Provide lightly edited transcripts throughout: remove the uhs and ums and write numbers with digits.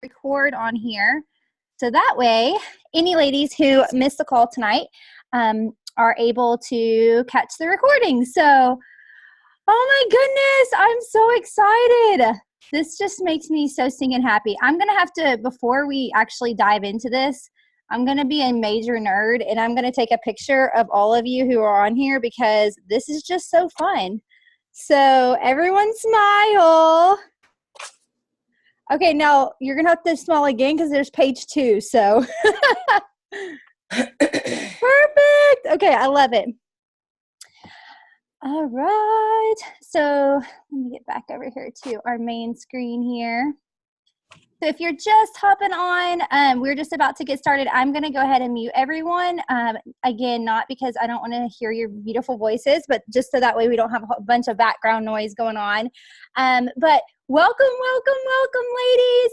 record on here. So that way, any ladies who missed the call tonight are able to catch the recording. So, oh my goodness, I'm so excited. This just makes me so stinking happy. I'm going to have to, before we actually dive into this, I'm going to be a major nerd and I'm going to take a picture of all of you who are on here because this is just so fun. So everyone smile. Okay, now you're going to have to smile again because there's page 2. So perfect. Okay, I love it. All right. So let me get back over here to our main screen here. So if you're just hopping on, we're just about to get started. I'm going to go ahead and mute everyone. Again, not because I don't want to hear your beautiful voices, but just so that way we don't have a bunch of background noise going on. But welcome, ladies,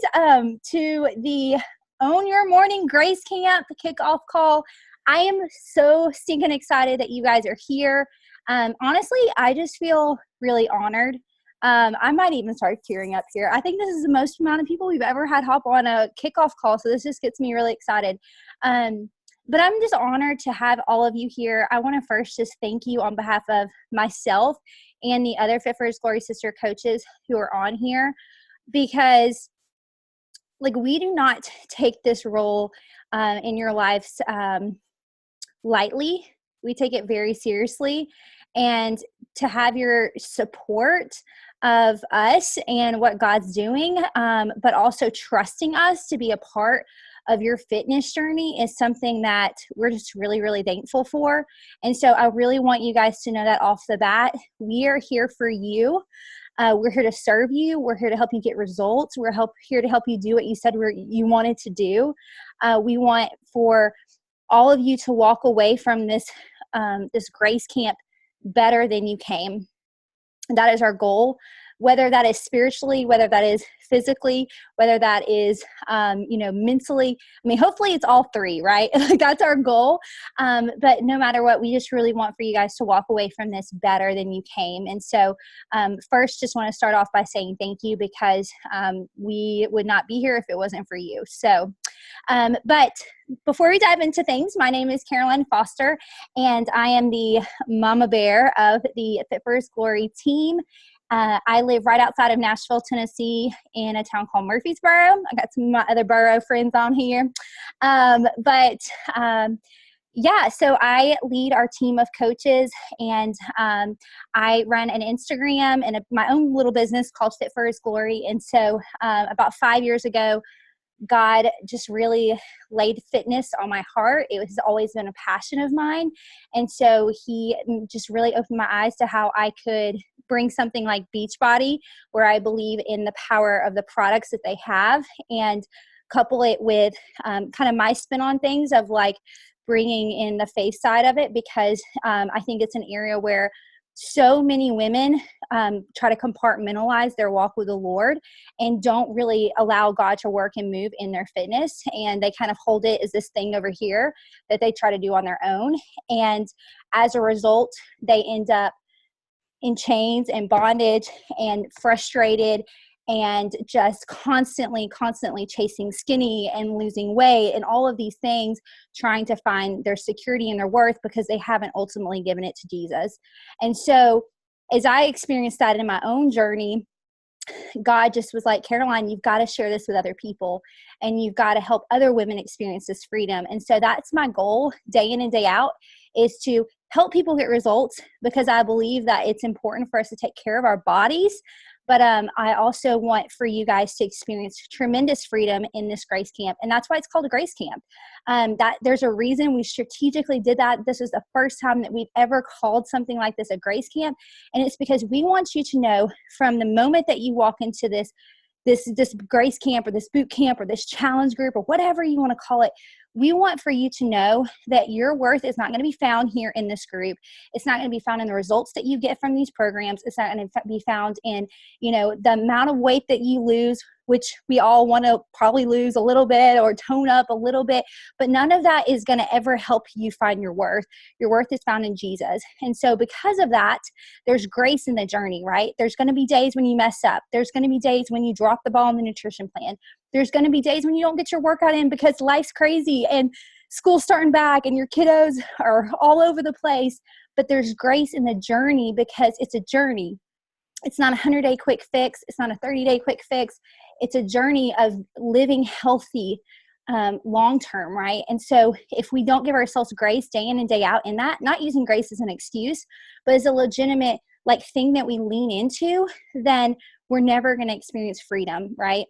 to the Own Your Morning Gracecamp kickoff call. I am so stinking excited that you guys are here. Honestly, I just feel really honored. I might even start tearing up here. I think this is the most amount of people we've ever had hop on a kickoff call, so this just gets me really excited. But I'm just honored to have all of you here. I want to first just thank you on behalf of myself and the other Fit for His Glory sister coaches who are on here, because we do not take this role in your lives lightly. We take it very seriously, and to have your support of us and what God's doing, but also trusting us to be a part of your fitness journey is something that we're just really, really thankful for. And so I really want you guys to know that off the bat, we are here for you. We're here to serve you. We're here to help you get results. We're here to help you do what you said you wanted to do. We want for all of you to walk away from this Gracecamp better than you came. That is our goal, whether that is spiritually, whether that is physically, whether that is, mentally. I mean, hopefully it's all three, right? That's our goal. But no matter what, we just really want for you guys to walk away from this better than you came. And so first, just want to start off by saying thank you, because we would not be here if it wasn't for you. So, but before we dive into things, my name is Caroline Foster, and I am the mama bear of the Fit for His Glory team. I live right outside of Nashville, Tennessee, in a town called Murfreesboro. I got some of my other borough friends on here. So I lead our team of coaches, and I run an Instagram and my own little business called Fit for His Glory. And so about 5 years ago, God just really laid fitness on my heart. It has always been a passion of mine. And so he just really opened my eyes to how I could bring something like Beachbody, where I believe in the power of the products that they have, and couple it with kind of my spin on things of bringing in the faith side of it, because I think it's an area where so many women try to compartmentalize their walk with the Lord and don't really allow God to work and move in their fitness. And they kind of hold it as this thing over here that they try to do on their own. And as a result, they end up in chains and bondage and frustrated and just constantly chasing skinny and losing weight and all of these things, trying to find their security and their worth because they haven't ultimately given it to Jesus. And so as I experienced that in my own journey, God just was like, Caroline, you've got to share this with other people, and you've got to help other women experience this freedom. And so that's my goal day in and day out, is to help people get results, because I believe that it's important for us to take care of our bodies. But I also want for you guys to experience tremendous freedom in this Gracecamp. And that's why it's called a Gracecamp. That there's a reason we strategically did that. This is the first time that we've ever called something like this a Gracecamp. And it's because we want you to know from the moment that you walk into this Gracecamp or this boot camp or this challenge group or whatever you want to call it, we want for you to know that your worth is not going to be found here in this group. It's not going to be found in the results that you get from these programs. It's not going to be found in, the amount of weight that you lose, which we all want to probably lose a little bit or tone up a little bit, but none of that is going to ever help you find your worth. Your worth is found in Jesus. And so because of that, there's grace in the journey, right? There's going to be days when you mess up. There's going to be days when you drop the ball on the nutrition plan. There's going to be days when you don't get your workout in because life's crazy and school's starting back and your kiddos are all over the place. But there's grace in the journey because it's a journey. It's not a 100-day quick fix. It's not a 30-day quick fix. It's a journey of living healthy long-term, right? And so if we don't give ourselves grace day in and day out in that, not using grace as an excuse, but as a legitimate thing that we lean into, then we're never going to experience freedom, right?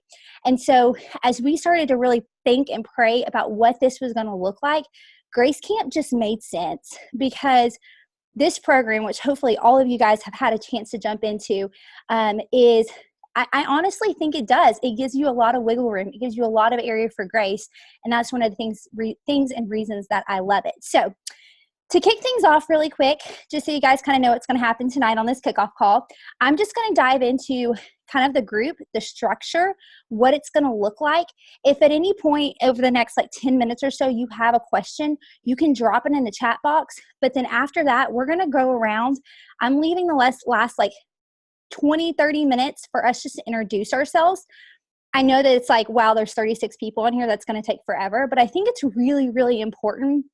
And so as we started to really think and pray about what this was going to look like, Gracecamp just made sense, because this program, which hopefully all of you guys have had a chance to jump into, is I honestly think it does. It gives you a lot of wiggle room. It gives you a lot of area for grace. And that's one of the things and reasons that I love it. So to kick things off really quick, just so you guys kind of know what's going to happen tonight on this kickoff call, I'm just going to dive into kind of the group, the structure, what it's going to look like. If at any point over the next 10 minutes or so you have a question, you can drop it in the chat box. But then after that, we're going to go around. I'm leaving the last 20, 30 minutes for us just to introduce ourselves. I know that it's wow, there's 36 people in here. That's going to take forever. But I think it's really, really important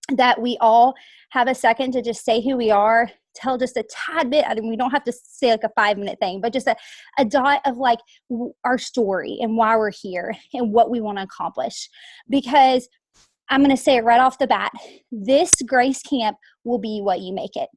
that we all have a second to just say who we are, tell just a tad bit. I mean, we don't have to say a 5-minute thing, but just a dot of our story and why we're here and what we want to accomplish. Because I'm going to say it right off the bat, this Gracecamp will be what you make it.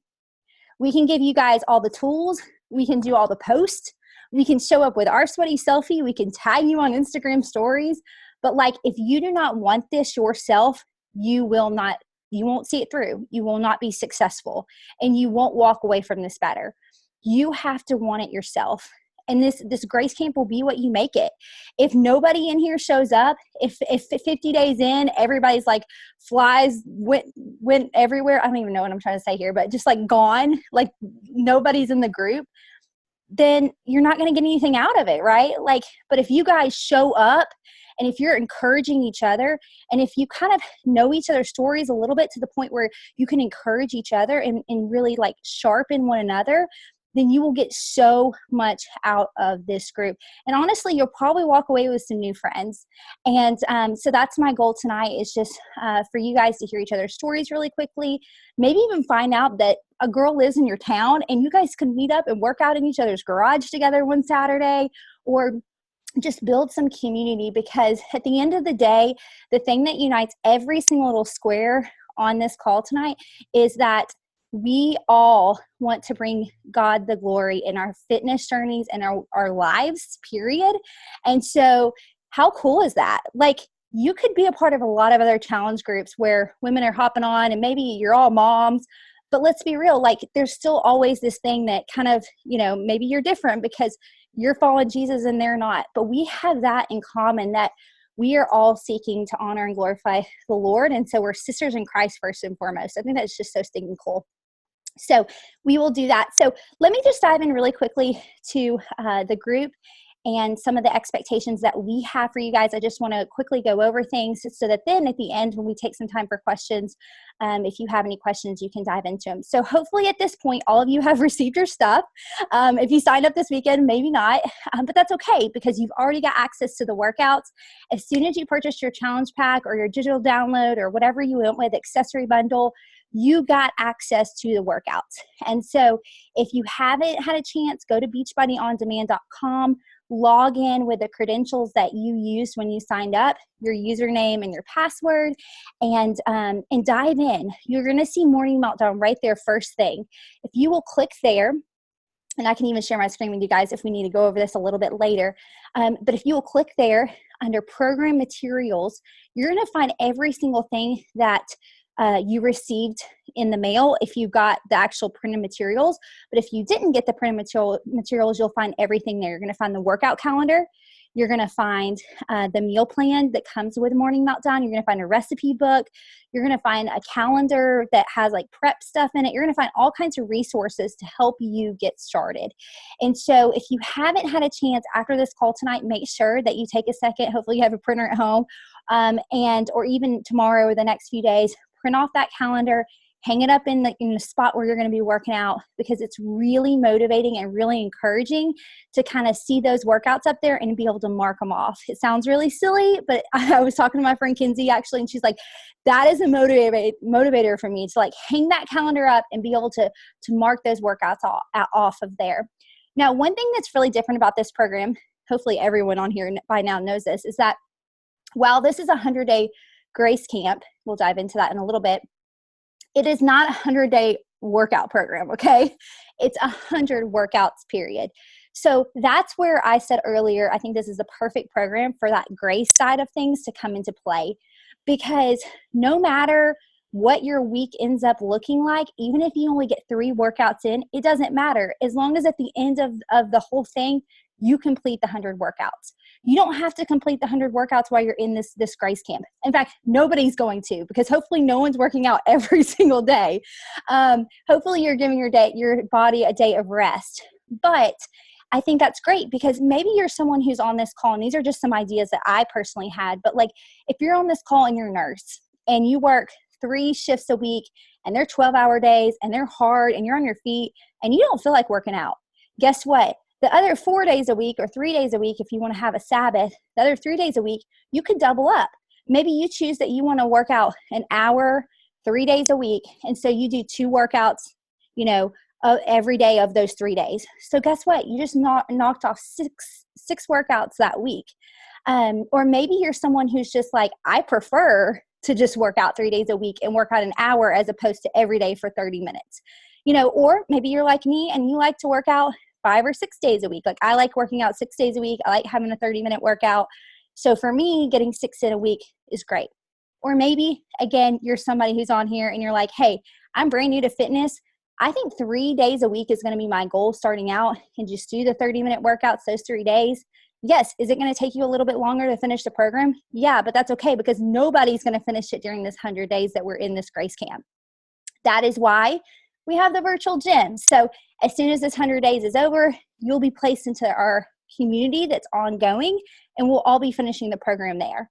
We can give you guys all the tools. We can do all the posts. We can show up with our sweaty selfie. We can tag you on Instagram stories. But if you do not want this yourself, you won't see it through. You will not be successful, and you won't walk away from this better. You have to want it yourself. And this Gracecamp will be what you make it. If nobody in here shows up, if 50 days in, everybody's flies went everywhere. I don't even know what I'm trying to say here, but just gone, nobody's in the group, then you're not going to get anything out of it, right? But if you guys show up, and if you're encouraging each other, and if you kind of know each other's stories a little bit to the point where you can encourage each other and really sharpen one another, then you will get so much out of this group. And honestly, you'll probably walk away with some new friends. And so that's my goal tonight, is just for you guys to hear each other's stories really quickly. Maybe even find out that a girl lives in your town and you guys can meet up and work out in each other's garage together one Saturday, or just build some community. Because at the end of the day, the thing that unites every single little square on this call tonight is that we all want to bring God the glory in our fitness journeys and our lives, period. And so how cool is that? You could be a part of a lot of other challenge groups where women are hopping on and maybe you're all moms, but let's be real, there's still always this thing that kind of, maybe you're different because you're following Jesus and they're not. But we have that in common, that we are all seeking to honor and glorify the Lord. And so we're sisters in Christ first and foremost. I think that's just so stinking cool. So we will do that. So let me just dive in really quickly to the group and some of the expectations that we have for you guys. I just want to quickly go over things so that then at the end, when we take some time for questions, if you have any questions, you can dive into them. So hopefully at this point, all of you have received your stuff. If you signed up this weekend, maybe not, but that's okay, because you've already got access to the workouts. As soon as you purchase your challenge pack or your digital download or whatever you went with, accessory bundle, you got access to the workouts. And so if you haven't had a chance, go to beachbodyondemand.com, log in with the credentials that you used when you signed up, your username and your password, and dive in. You're going to see Morning Meltdown right there first thing. If you will click there, and I can even share my screen with you guys if we need to go over this a little bit later, but if you will click there under program materials, you're going to find every single thing that you received in the mail if you got the actual printed materials. But if you didn't get the printed materials, you'll find everything there. You're going to find the workout calendar. You're going to find the meal plan that comes with Morning Meltdown. You're going to find a recipe book. You're going to find a calendar that has prep stuff in it. You're going to find all kinds of resources to help you get started. And so if you haven't had a chance after this call tonight, make sure that you take a second. Hopefully you have a printer at home, or even tomorrow or the next few days, print off that calendar, hang it up in the spot where you're going to be working out, because it's really motivating and really encouraging to kind of see those workouts up there and be able to mark them off. It sounds really silly, but I was talking to my friend Kinsey actually, and she's like, that is a motivator for me to like hang that calendar up and be able to mark those workouts off of there. Now, one thing that's really different about this program, hopefully everyone on here by now knows this, is that while this is a 100-day Gracecamp, we'll dive into that in a little bit, it is not a 100-day workout program, okay? It's 100 workouts, period. So that's where I said earlier, I think this is the perfect program for that grace side of things to come into play, because no matter what your week ends up looking like, even if you only get 3 workouts in, it doesn't matter. As long as at the end of the whole thing, you complete the 100 workouts. You don't have to complete the 100 workouts while you're in this Gracecamp. In fact, nobody's going to, because hopefully no one's working out every single day. Hopefully you're giving your body a day of rest. But I think that's great, because maybe you're someone who's on this call, and these are just some ideas that I personally had. But like, if you're on this call and you're a nurse and you work 3 shifts a week and they're 12-hour days and they're hard and you're on your feet and you don't feel like working out, guess what? The other 4 days a week, or 3 days a week, if you want to have a Sabbath, the other 3 days a week, you could double up. Maybe you choose that you want to work out an hour, 3 days a week. And so you do 2 workouts, every day of those 3 days. So guess what? You just knocked off six workouts that week. Or maybe you're someone who's just like, I prefer to just work out 3 days a week and work out an hour as opposed to every day for 30 minutes. Or maybe you're like me and you like to work out 5 or 6 days a week. Like, I like working out 6 days a week. I like having a 30-minute workout. So for me, getting 6 in a week is great. Or maybe, again, you're somebody who's on here and you're like, hey, I'm brand new to fitness. I think 3 days a week is going to be my goal starting out, and just do the 30-minute workouts those 3 days. Yes, is it going to take you a little bit longer to finish the program? Yeah, but that's okay, because nobody's going to finish it during this 100 days that we're in this Gracecamp. That is why we have the virtual gym. So as soon as this 100 days is over, you'll be placed into our community that's ongoing, and we'll all be finishing the program there.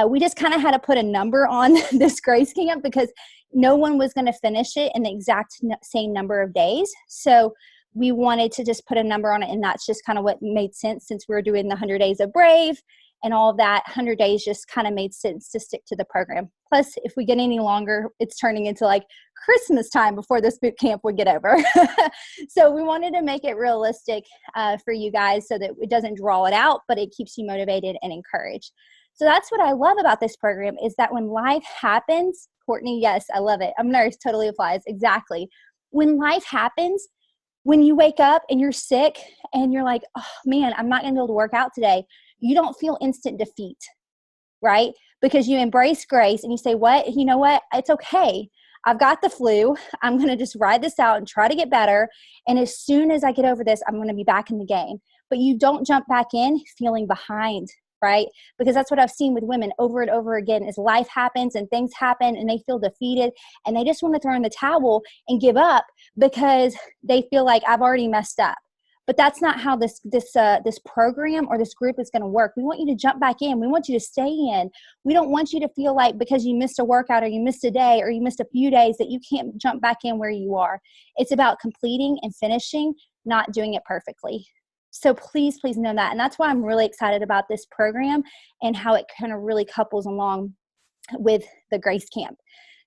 We just kind of had to put a number on this Gracecamp, because no one was going to finish it in the exact same number of days. So we wanted to just put a number on it, and that's just kind of what made sense, since we were doing the 100 days of Brave and all of that. 100 days just kind of made sense to stick to the program. Plus, if we get any longer, it's turning into like Christmas time before this boot camp would get over. So we wanted to make it realistic for you guys, so that it doesn't draw it out, but it keeps you motivated and encouraged. So that's what I love about this program, is that when life happens, Courtney, yes, I love it. I'm a nurse, totally applies. Exactly. When life happens, when you wake up and you're sick and you're like, oh man, I'm not going to be able to work out today, you don't feel instant defeat, right? Because you embrace grace and you say, you know what? It's okay. I've got the flu. I'm going to just ride this out and try to get better. And as soon as I get over this, I'm going to be back in the game. But you don't jump back in feeling behind, right? Because that's what I've seen with women over and over again, is life happens and things happen and they feel defeated and they just want to throw in the towel and give up, because they feel like, I've already messed up. But that's not how this program or this group is going to work. We want you to jump back in. We want you to stay in. We don't want you to feel like, because you missed a workout or you missed a day or you missed a few days, that you can't jump back in where you are. It's about completing and finishing, not doing it perfectly. So please know that. And that's why I'm really excited about this program and how it kind of really couples along with the Gracecamp.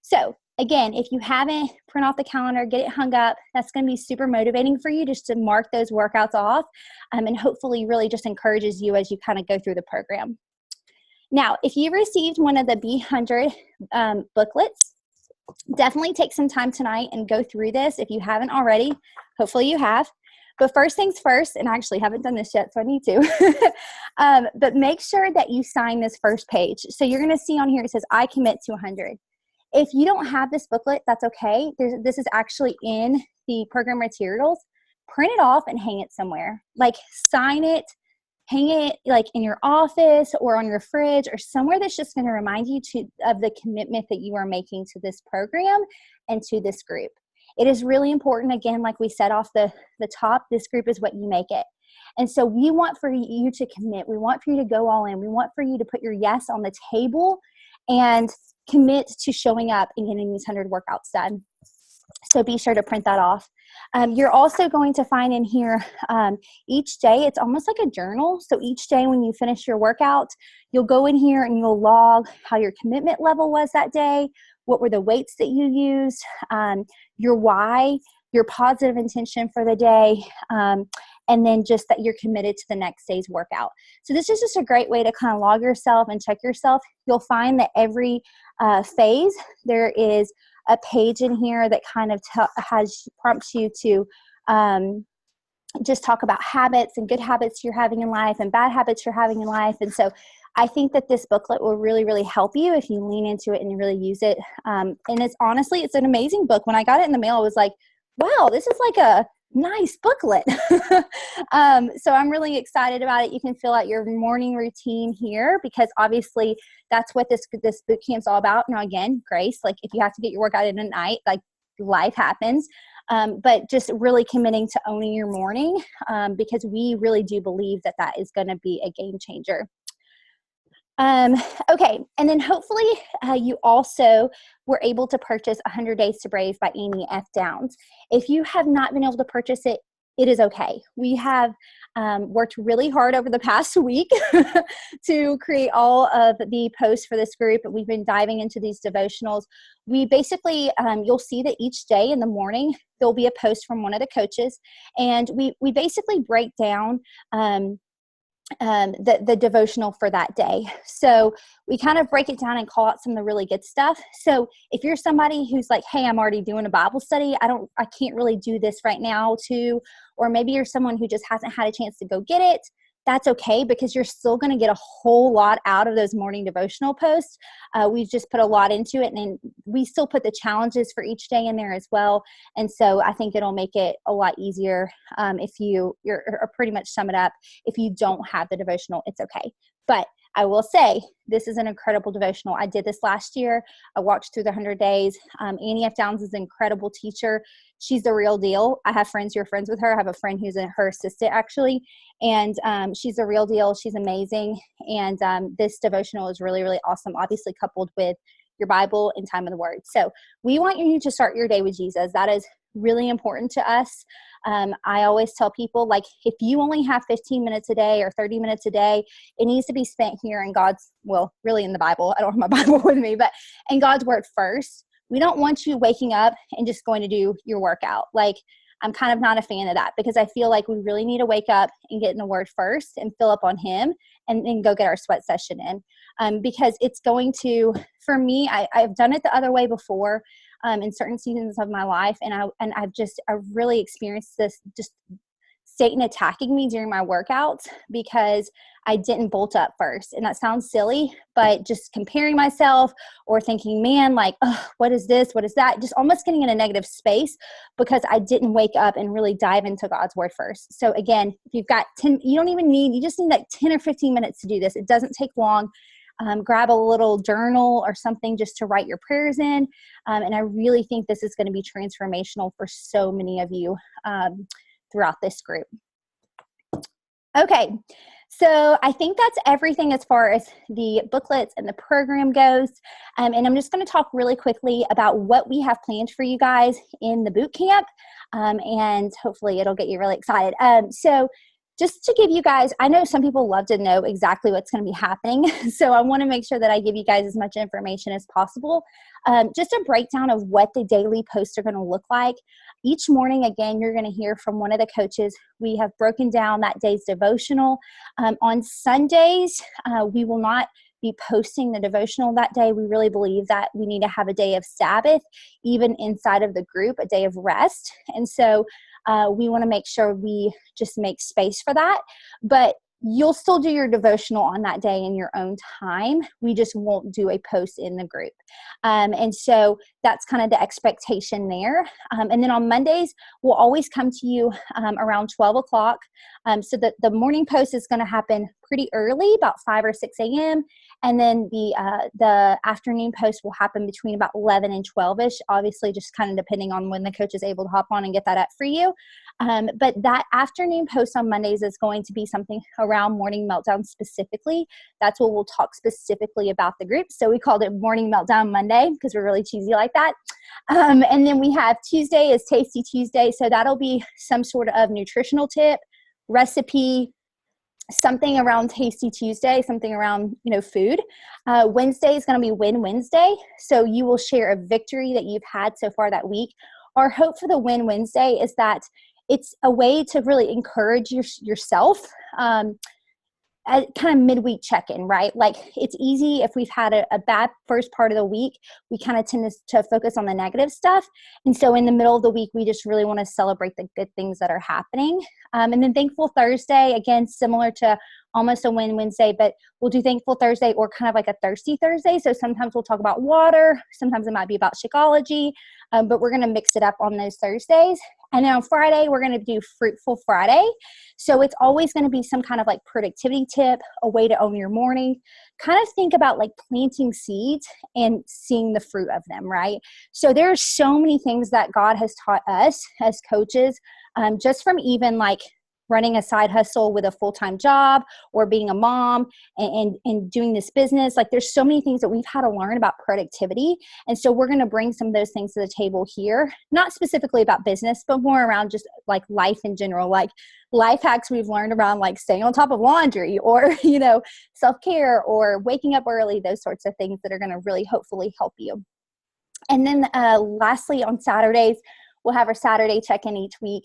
So again, if you haven't, print off the calendar, get it hung up. That's going to be super motivating for you, just to mark those workouts off, and hopefully really just encourages you as you kind of go through the program. Now, if you received one of the B100 booklets, definitely take some time tonight and go through this if you haven't already. Hopefully you have. But first things first, and I actually haven't done this yet, so I need to, but make sure that you sign this first page. So you're going to see on here, it says, I commit to 100. If you don't have this booklet, that's okay. This is actually in the program materials. Print it off and hang it somewhere. Like, sign it, hang it like in your office or on your fridge, or somewhere that's just going to remind you of the commitment that you are making to this program and to this group. It is really important, again, like we said off the top, this group is what you make it. And so we want for you to commit. We want for you to go all in. We want for you to put your yes on the table and commit to showing up and getting these 100 workouts done. So be sure to print that off. You're also going to find in here each day, it's almost like a journal. So each day when you finish your workout, you'll go in here and you'll log how your commitment level was that day, what were the weights that you used, your why, your positive intention for the day, and then just that you're committed to the next day's workout. So this is just a great way to kind of log yourself and check yourself. You'll find that every phase there is a page in here that kind of prompts you to just talk about habits and good habits you're having in life and bad habits you're having in life. And so I think that this booklet will really, really help you if you lean into it and you really use it. And it's an amazing book. When I got it in the mail, I was like, wow, this is like a nice booklet. So I'm really excited about it. You can fill out your morning routine here because obviously that's what this boot camp's all about. Now again, Grace, like if you have to get your workout in at night, like life happens. But just really committing to owning your morning because we really do believe that that is going to be a game changer. Okay, and then hopefully you also were able to purchase 100 Days to Brave by Amy F. Downs. If you have not been able to purchase it, it is okay. We have worked really hard over the past week to create all of the posts for this group. We've been diving into these devotionals. We basically, you'll see that each day in the morning, there'll be a post from one of the coaches. And we basically break down the devotional for that day. So we kind of break it down and call out some of the really good stuff. So if you're somebody who's like, hey, I'm already doing a Bible study, I can't really do this right now too. Or maybe you're someone who just hasn't had a chance to go get it. That's okay because you're still going to get a whole lot out of those morning devotional posts. We've just put a lot into it, and we still put the challenges for each day in there as well. And so I think it'll make it a lot easier if you're pretty much sum it up. If you don't have the devotional, it's okay. But I will say this is an incredible devotional. I did this last year. I walked through the 100 days. Annie F. Downs is an incredible teacher. She's the real deal. I have friends who are friends with her. I have a friend who's her assistant actually. And she's the real deal. She's amazing. And this devotional is really, really awesome, obviously coupled with your Bible and time of the Word. So we want you to start your day with Jesus. That is really important to us. I always tell people, like, if you only have 15 minutes a day or 30 minutes a day, it needs to be spent here in really in the Bible. I don't have my Bible with me, but in God's Word first. We don't want you waking up and just going to do your workout. Like, I'm kind of not a fan of that because I feel like we really need to wake up and get in the Word first and fill up on Him and then go get our sweat session in. Because it's going to, for me, I've done it the other way before in certain seasons of my life. And I've really experienced this, just Satan attacking me during my workouts because I didn't bolt up first. And that sounds silly, but just comparing myself or thinking, man, like, oh, what is this? What is that? Just almost getting in a negative space because I didn't wake up and really dive into God's Word first. So again, if you've got 10, you just need like 10 or 15 minutes to do this. It doesn't take long. Grab a little journal or something just to write your prayers in. And I really think this is going to be transformational for so many of you throughout this group. Okay, so I think that's everything as far as the booklets and the program goes. And I'm just going to talk really quickly about what we have planned for you guys in the boot camp. And hopefully it'll get you really excited. So just to give you guys, I know some people love to know exactly what's going to be happening. So I want to make sure that I give you guys as much information as possible. Just a breakdown of what the daily posts are going to look like. Each morning, again, you're going to hear from one of the coaches. We have broken down that day's devotional. On Sundays, we will not be posting the devotional that day. We really believe that we need to have a day of Sabbath, even inside of the group, a day of rest. And so we want to make sure we just make space for that. But you'll still do your devotional on that day in your own time. We just won't do a post in the group. And so that's kind of the expectation there. And then on Mondays, we'll always come to you around 12 o'clock. So the morning post is going to happen pretty early, about 5 or 6 a.m. And then the afternoon post will happen between about 11 and 12ish, obviously just kind of depending on when the coach is able to hop on and get that up for you. But that afternoon post on Mondays is going to be something around Morning Meltdown specifically. That's what we'll talk specifically about the group. So we called it Morning Meltdown Monday because we're really cheesy like that. And then we have Tuesday is Tasty Tuesday. So that'll be some sort of nutritional tip, recipe, something around Tasty Tuesday, something around, food. Wednesday is going to be Win Wednesday. So you will share a victory that you've had so far that week. Our hope for the Win Wednesday is that it's a way to really encourage yourself. Kind of midweek check-in, right? Like it's easy if we've had a bad first part of the week, we kind of tend to focus on the negative stuff. And so in the middle of the week, we just really want to celebrate the good things that are happening. And then Thankful Thursday, again, similar to almost a Win Wednesday, but we'll do Thankful Thursday or kind of like a Thirsty Thursday. So sometimes we'll talk about water, sometimes it might be about Shakeology, but we're going to mix it up on those Thursdays. And then on Friday, we're going to do Fruitful Friday. So it's always going to be some kind of like productivity tip, a way to own your morning. Kind of think about like planting seeds and seeing the fruit of them, right? So there are so many things that God has taught us as coaches, just from even like running a side hustle with a full-time job or being a mom and doing this business. Like there's so many things that we've had to learn about productivity. And so we're going to bring some of those things to the table here, not specifically about business, but more around just like life in general, like life hacks we've learned around like staying on top of laundry or, self-care or waking up early, those sorts of things that are going to really hopefully help you. And then lastly, on Saturdays, we'll have our Saturday check-in each week.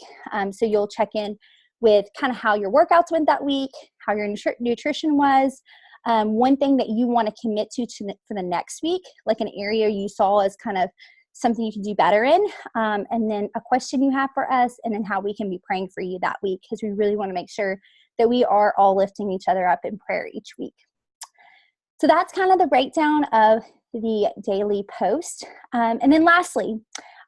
So you'll check in with kind of how your workouts went that week, how your nutrition was, one thing that you want to commit to for the next week, like an area you saw as kind of something you can do better in, and then a question you have for us, and then how we can be praying for you that week, because we really want to make sure that we are all lifting each other up in prayer each week. So that's kind of the breakdown of the daily post. And then lastly,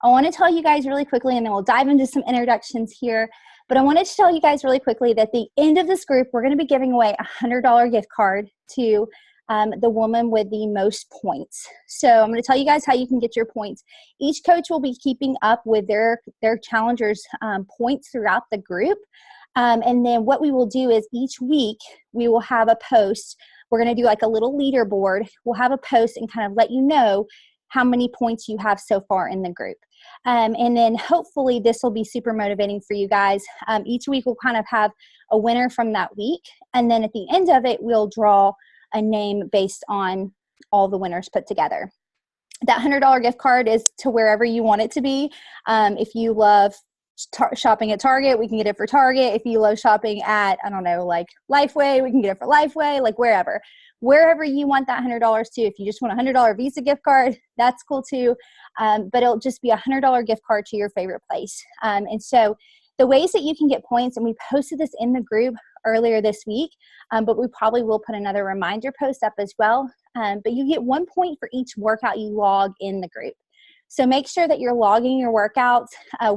I want to tell you guys really quickly, and then we'll dive into some introductions here. But I wanted to tell you guys really quickly that at the end of this group, we're going to be giving away a $100 gift card to the woman with the most points. So I'm going to tell you guys how you can get your points. Each coach will be keeping up with their challengers' points throughout the group. And then what we will do is each week we will have a post. We're going to do like a little leaderboard. We'll have a post and kind of let you know how many points you have so far in the group. And then hopefully this will be super motivating for you guys. Each week we'll kind of have a winner from that week. And then at the end of it, we'll draw a name based on all the winners put together. That $100 gift card is to wherever you want it to be. If you love shopping at Target, we can get it for Target. If you love shopping at, like Lifeway, we can get it for Lifeway, like wherever you want that $100 to. If you just want a $100 Visa gift card, that's cool too. But it'll just be a $100 gift card to your favorite place. And so the ways that you can get points, and we posted this in the group earlier this week, but we probably will put another reminder post up as well. But you get 1 point for each workout you log in the group. So make sure that you're logging your workouts.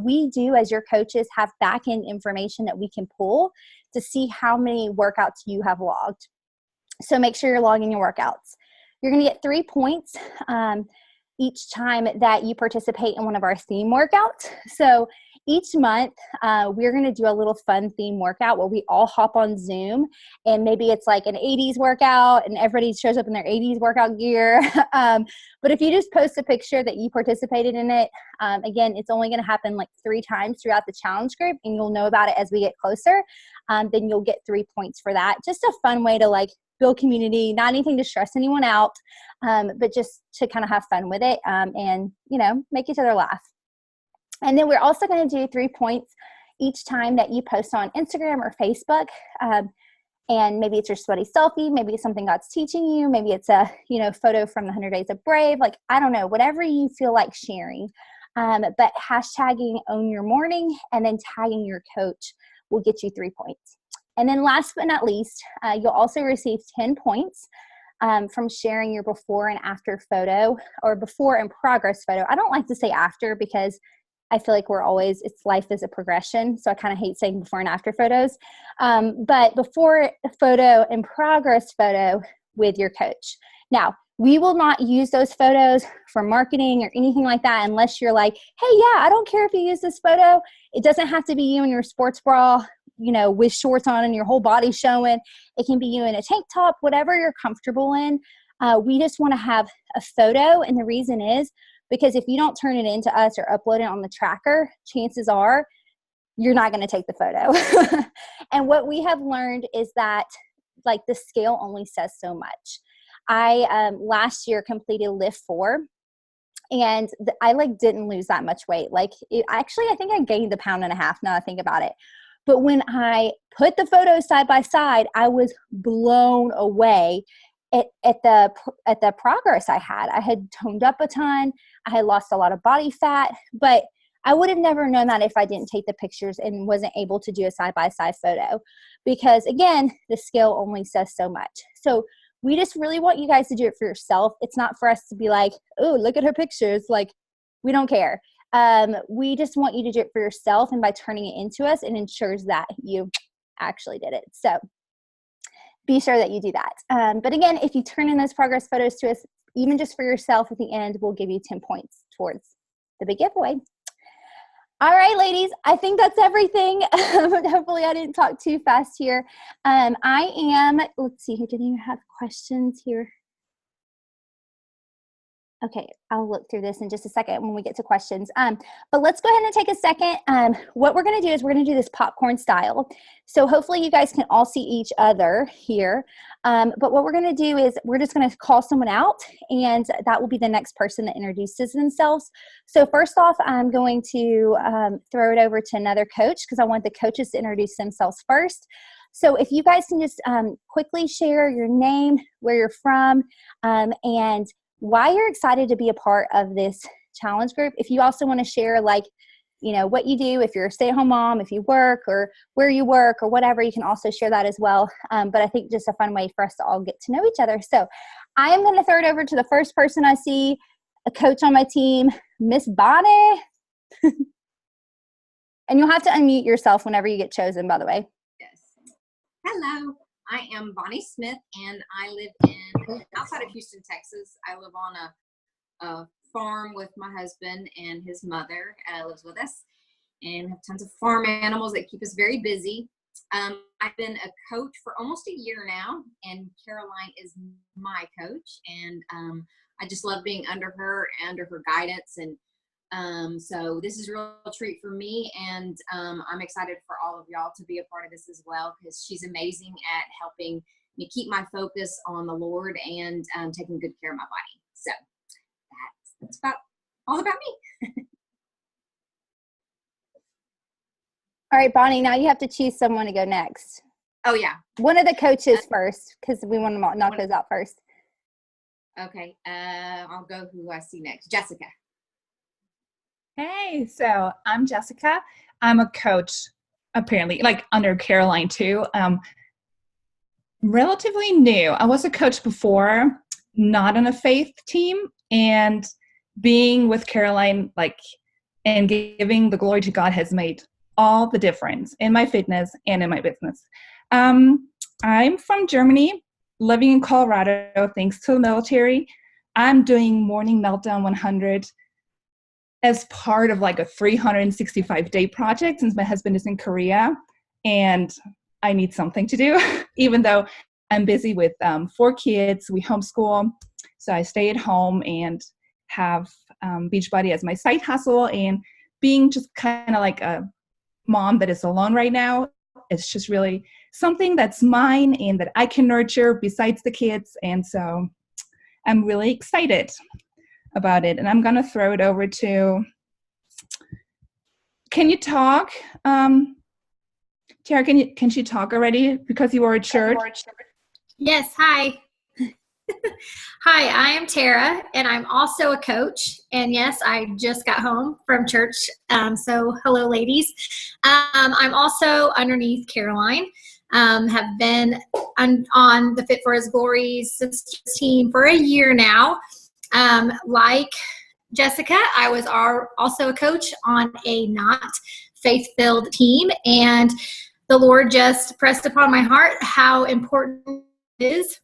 We do, as your coaches, have back-end information that we can pull to see how many workouts you have logged. So make sure you're logging your workouts. You're going to get 3 points each time that you participate in one of our theme workouts. So each month, we're going to do a little fun theme workout where we all hop on Zoom, and maybe it's like an 80s workout and everybody shows up in their 80s workout gear. But if you just post a picture that you participated in it, again, it's only going to happen like 3 times throughout the challenge group, and you'll know about it as we get closer. Then you'll get 3 points for that. Just a fun way to like build community, not anything to stress anyone out, but just to kind of have fun with it, and, make each other laugh. And then we're also going to do 3 points each time that you post on Instagram or Facebook. And maybe it's your sweaty selfie. Maybe it's something God's teaching you. Maybe it's a, photo from the 100 Days of Brave. Like, I don't know, whatever you feel like sharing. But hashtagging Own Your Morning and then tagging your coach will get you 3 points. And then last but not least, you'll also receive 10 points from sharing your before and after photo, or before and progress photo. I don't like to say after because I feel like life is a progression. So I kind of hate saying before and after photos. But before photo and progress photo, with your coach. Now, we will not use those photos for marketing or anything like that unless you're like, hey, yeah, I don't care if you use this photo. It doesn't have to be you in your sports bra, with shorts on and your whole body showing. It can be you in a tank top, whatever you're comfortable in. We just want to have a photo. And the reason is because if you don't turn it into us or upload it on the tracker, chances are you're not going to take the photo. And what we have learned is that like the scale only says so much. I last year completed lift 4 and I didn't lose that much weight. Actually, I think I gained 1.5 pounds now I think about it. But when I put the photos side by side, I was blown away at the progress I had. I had toned up a ton. I had lost a lot of body fat, but I would have never known that if I didn't take the pictures and wasn't able to do a side-by-side photo because, again, the scale only says so much. So we just really want you guys to do it for yourself. It's not for us to be like, oh, look at her pictures. We don't care. We just want you to do it for yourself, and by turning it into us, it ensures that you actually did it. So be sure that you do that. But again, if you turn in those progress photos to us, even just for yourself at the end, we'll give you 10 points towards the big giveaway. All right, ladies, I think that's everything. Hopefully I didn't talk too fast here. Let's see here, did you have questions here? Okay, I'll look through this in just a second when we get to questions. But let's go ahead and take a second. What we're going to do is we're going to do this popcorn style. So hopefully you guys can all see each other here. But what we're going to do is we're just going to call someone out, and that will be the next person that introduces themselves. So first off, I'm going to throw it over to another coach because I want the coaches to introduce themselves first. So if you guys can just quickly share your name, where you're from, and why you're excited to be a part of this challenge group. If you also want to share what you do, if you're a stay-at-home mom, if you work or where you work or whatever, you can also share that as well. But I think just a fun way for us to all get to know each other. So I am going to throw it over to the first person I see, a coach on my team, Miss Bonnie. And you'll have to unmute yourself whenever you get chosen, by the way. Yes. Hello. I am Bonnie Smith, and I live outside of Houston, Texas. I live on a farm with my husband and his mother lives with us, and have tons of farm animals that keep us very busy. I've been a coach for almost a year now, and Caroline is my coach, and I just love being under her guidance, and so this is a real treat for me, and I'm excited for all of y'all to be a part of this as well, because she's amazing at helping me keep my focus on the Lord and taking good care of my body. So that's about all about me. All right, Bonnie, now you have to choose someone to go next. Oh, yeah. One of the coaches first, because we want to knock those out first. Okay, I'll go who I see next. Jessica. Hey, so I'm Jessica. I'm a coach, apparently, under Caroline too. Relatively new. I was a coach before, not on a faith team, and being with Caroline, and giving the glory to God has made all the difference in my fitness and in my business. I'm from Germany, living in Colorado, thanks to the military. I'm doing Morning Meltdown 100 as part of a 365-day project, since my husband is in Korea and I need something to do, even though I'm busy with 4 kids. We homeschool, so I stay at home and have Beachbody as my side hustle, and being just kind of like a mom that is alone right now, it's just really something that's mine and that I can nurture besides the kids, and so I'm really excited about it. And I'm going to throw it over to, can you talk? Tara, can she talk already because you were at church? Yes, hi. Hi, I am Tara, and I'm also a coach. And yes, I just got home from church. So hello, ladies. I'm also underneath Caroline. Have been on the Fit for His Glory Sisters team for a year now. Like Jessica, I was also a coach on a not faith-filled team, and the Lord just pressed upon my heart how important it is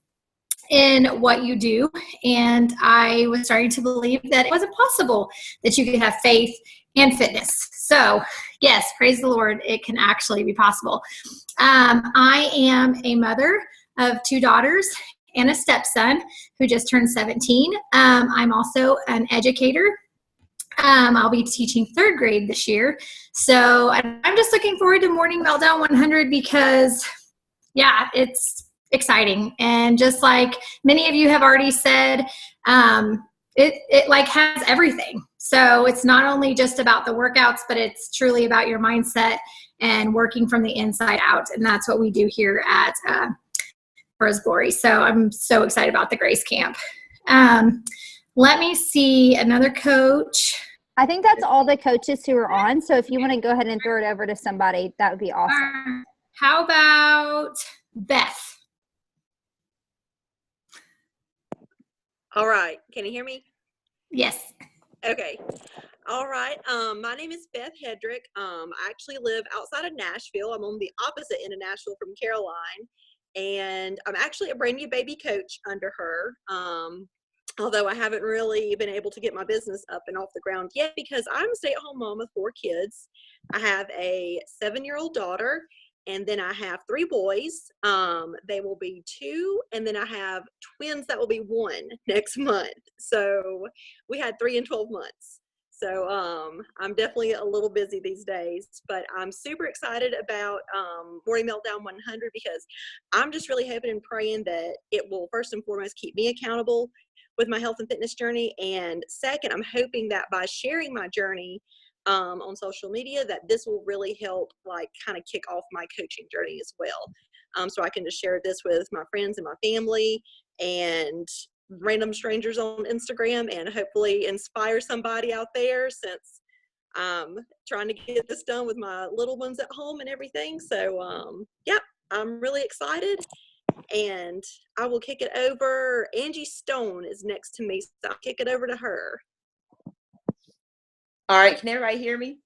in what you do. And I was starting to believe that it wasn't possible that you could have faith and fitness. So yes, praise the Lord, it can actually be possible. I am a mother of 2 daughters and a stepson who just turned 17. I'm also an educator. I'll be teaching 3rd grade this year. So I'm just looking forward to Morning Meltdown 100 because, yeah, it's exciting. And just like many of you have already said, it like has everything. So it's not only just about the workouts, but it's truly about your mindset and working from the inside out. And that's what we do here at for His glory. So I'm so excited about the Gracecamp. Let me see another coach. I think that's all the coaches who are on. So if you want to go ahead and throw it over to somebody, that would be awesome. How about Beth? All right. Can you hear me? Yes. Okay. All right. My name is Beth Hedrick. I actually live outside of Nashville. I'm on the opposite end of Nashville from Caroline. And I'm actually a brand new baby coach under her. Although I haven't really been able to get my business up and off the ground yet because I'm a stay-at-home mom with 4 kids. I have a 7-year-old daughter, and then I have 3 boys. They will be 2, and then I have twins that will be 1 next month. So we had 3 in 12 months. So I'm definitely a little busy these days, but I'm super excited about Morning Meltdown 100 because I'm just really hoping and praying that it will first and foremost keep me accountable with my health and fitness journey. And second, I'm hoping that by sharing my journey on social media, that this will really help like kind of kick off my coaching journey as well. So I can just share this with my friends and my family and random strangers on Instagram and hopefully inspire somebody out there since I'm trying to get this done with my little ones at home and everything. So yeah, I'm really excited. And I will kick it over. Angie Stone is next to me, so I'll kick it over to her. All right, can everybody hear me?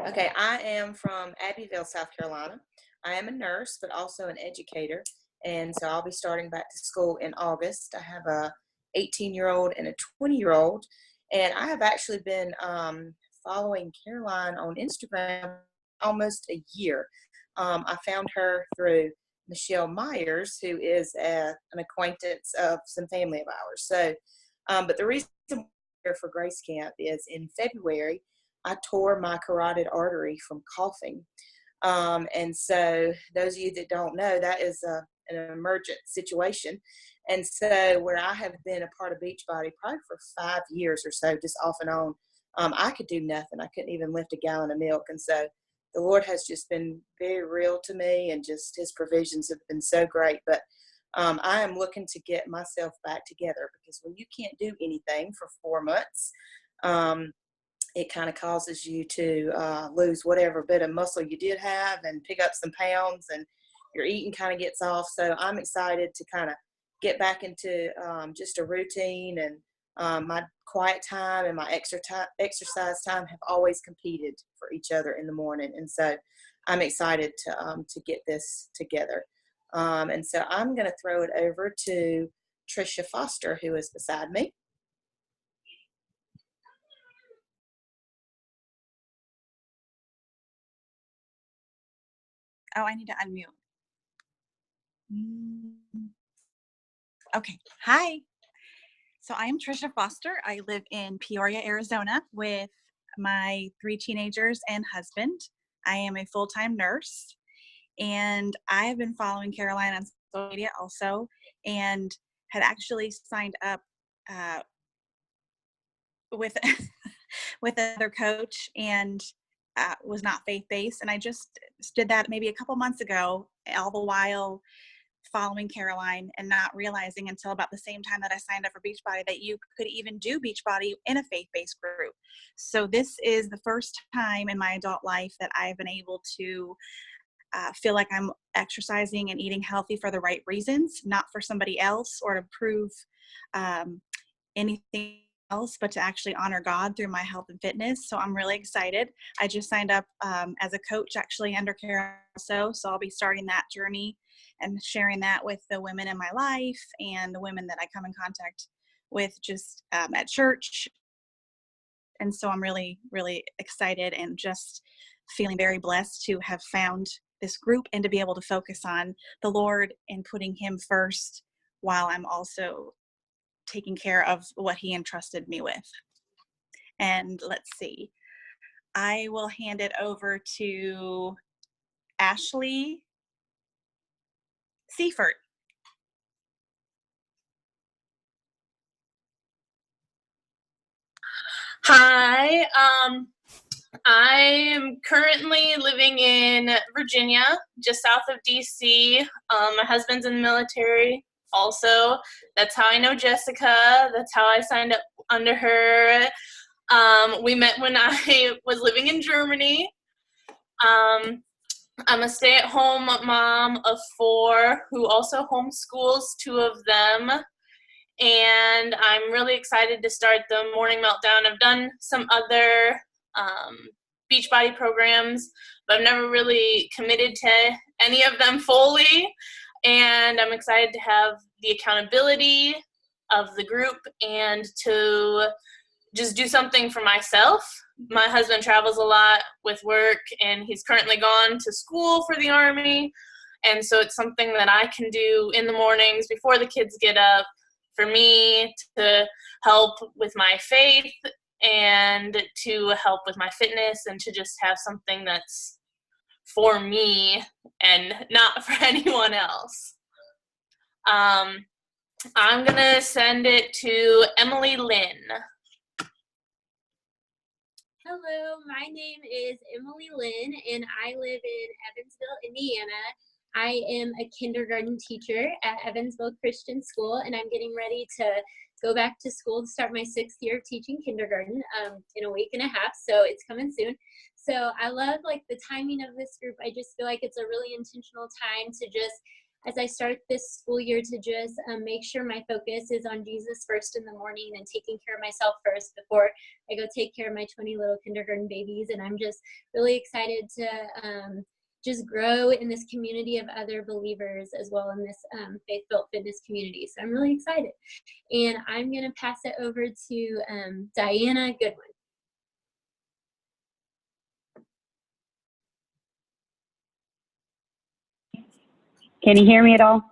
Okay, I am from Abbeville, South Carolina. I am a nurse, but also an educator, and so I'll be starting back to school in August. I have a 18-year-old and a 20-year-old, and I have actually been following Caroline on Instagram almost a year. I found her through Michelle Myers, who is an acquaintance of some family of ours. So, but the reason we're here for Gracecamp is in February, I tore my carotid artery from coughing. And so those of you that don't know, that is an emergent situation. And so where I have been a part of Beachbody probably for 5 years or so, just off and on, I could do nothing. I couldn't even lift a gallon of milk. And so the Lord has just been very real to me, and just His provisions have been so great. But I am looking to get myself back together, because when you can't do anything for 4 months, it kind of causes you to lose whatever bit of muscle you did have and pick up some pounds, and your eating kind of gets off. So I'm excited to kind of get back into just a routine, and my quiet time and my exercise time have always competed for each other in the morning. And so I'm excited to get this together. And so I'm going to throw it over to Trisha Foster, who is beside me. Oh, I need to unmute. Okay. Hi. So I am Trisha Foster. I live in Peoria, Arizona with my 3 teenagers and husband. I am a full-time nurse, and I have been following Caroline on social media also, and had actually signed up with with another coach, and was not faith-based. And I just did that maybe a couple months ago, all the while following Caroline and not realizing until about the same time that I signed up for Beachbody that you could even do Beachbody in a faith-based group. So this is the first time in my adult life that I've been able to feel like I'm exercising and eating healthy for the right reasons, not for somebody else or to prove anything else but to actually honor God through my health and fitness. So I'm really excited. I just signed up as a coach actually under Kara also. So I'll be starting that journey and sharing that with the women in my life and the women that I come in contact with just at church. And so I'm really, really excited and just feeling very blessed to have found this group and to be able to focus on the Lord and putting Him first while I'm also taking care of what He entrusted me with. And let's see, I will hand it over to Ashley Seifert. Hi, I am currently living in Virginia, just south of DC. My husband's in the military also. That's how I know Jessica. That's how I signed up under her. We met when I was living in Germany. I'm a stay-at-home mom of 4 who also homeschools 2 of them. And I'm really excited to start the Morning Meltdown. I've done some other Beachbody programs, but I've never really committed to any of them fully. And I'm excited to have the accountability of the group and to just do something for myself. My husband travels a lot with work, and he's currently gone to school for the Army. And so it's something that I can do in the mornings before the kids get up, for me to help with my faith and to help with my fitness and to just have something that's for me and not for anyone else. I'm going to send it to Emily Lynn. Hello, my name is Emily Lynn, and I live in Evansville, Indiana. I am a kindergarten teacher at Evansville Christian School, and I'm getting ready to go back to school to start my 6th year of teaching kindergarten in a week and a half, so it's coming soon. So I love the timing of this group. I just feel like it's a really intentional time to just, as I start this school year, to just make sure my focus is on Jesus first in the morning and taking care of myself first before I go take care of my 20 little kindergarten babies. And I'm just really excited to just grow in this community of other believers as well in this faith-built fitness community. So I'm really excited. And I'm going to pass it over to Diana Goodwin. Can you hear me at all?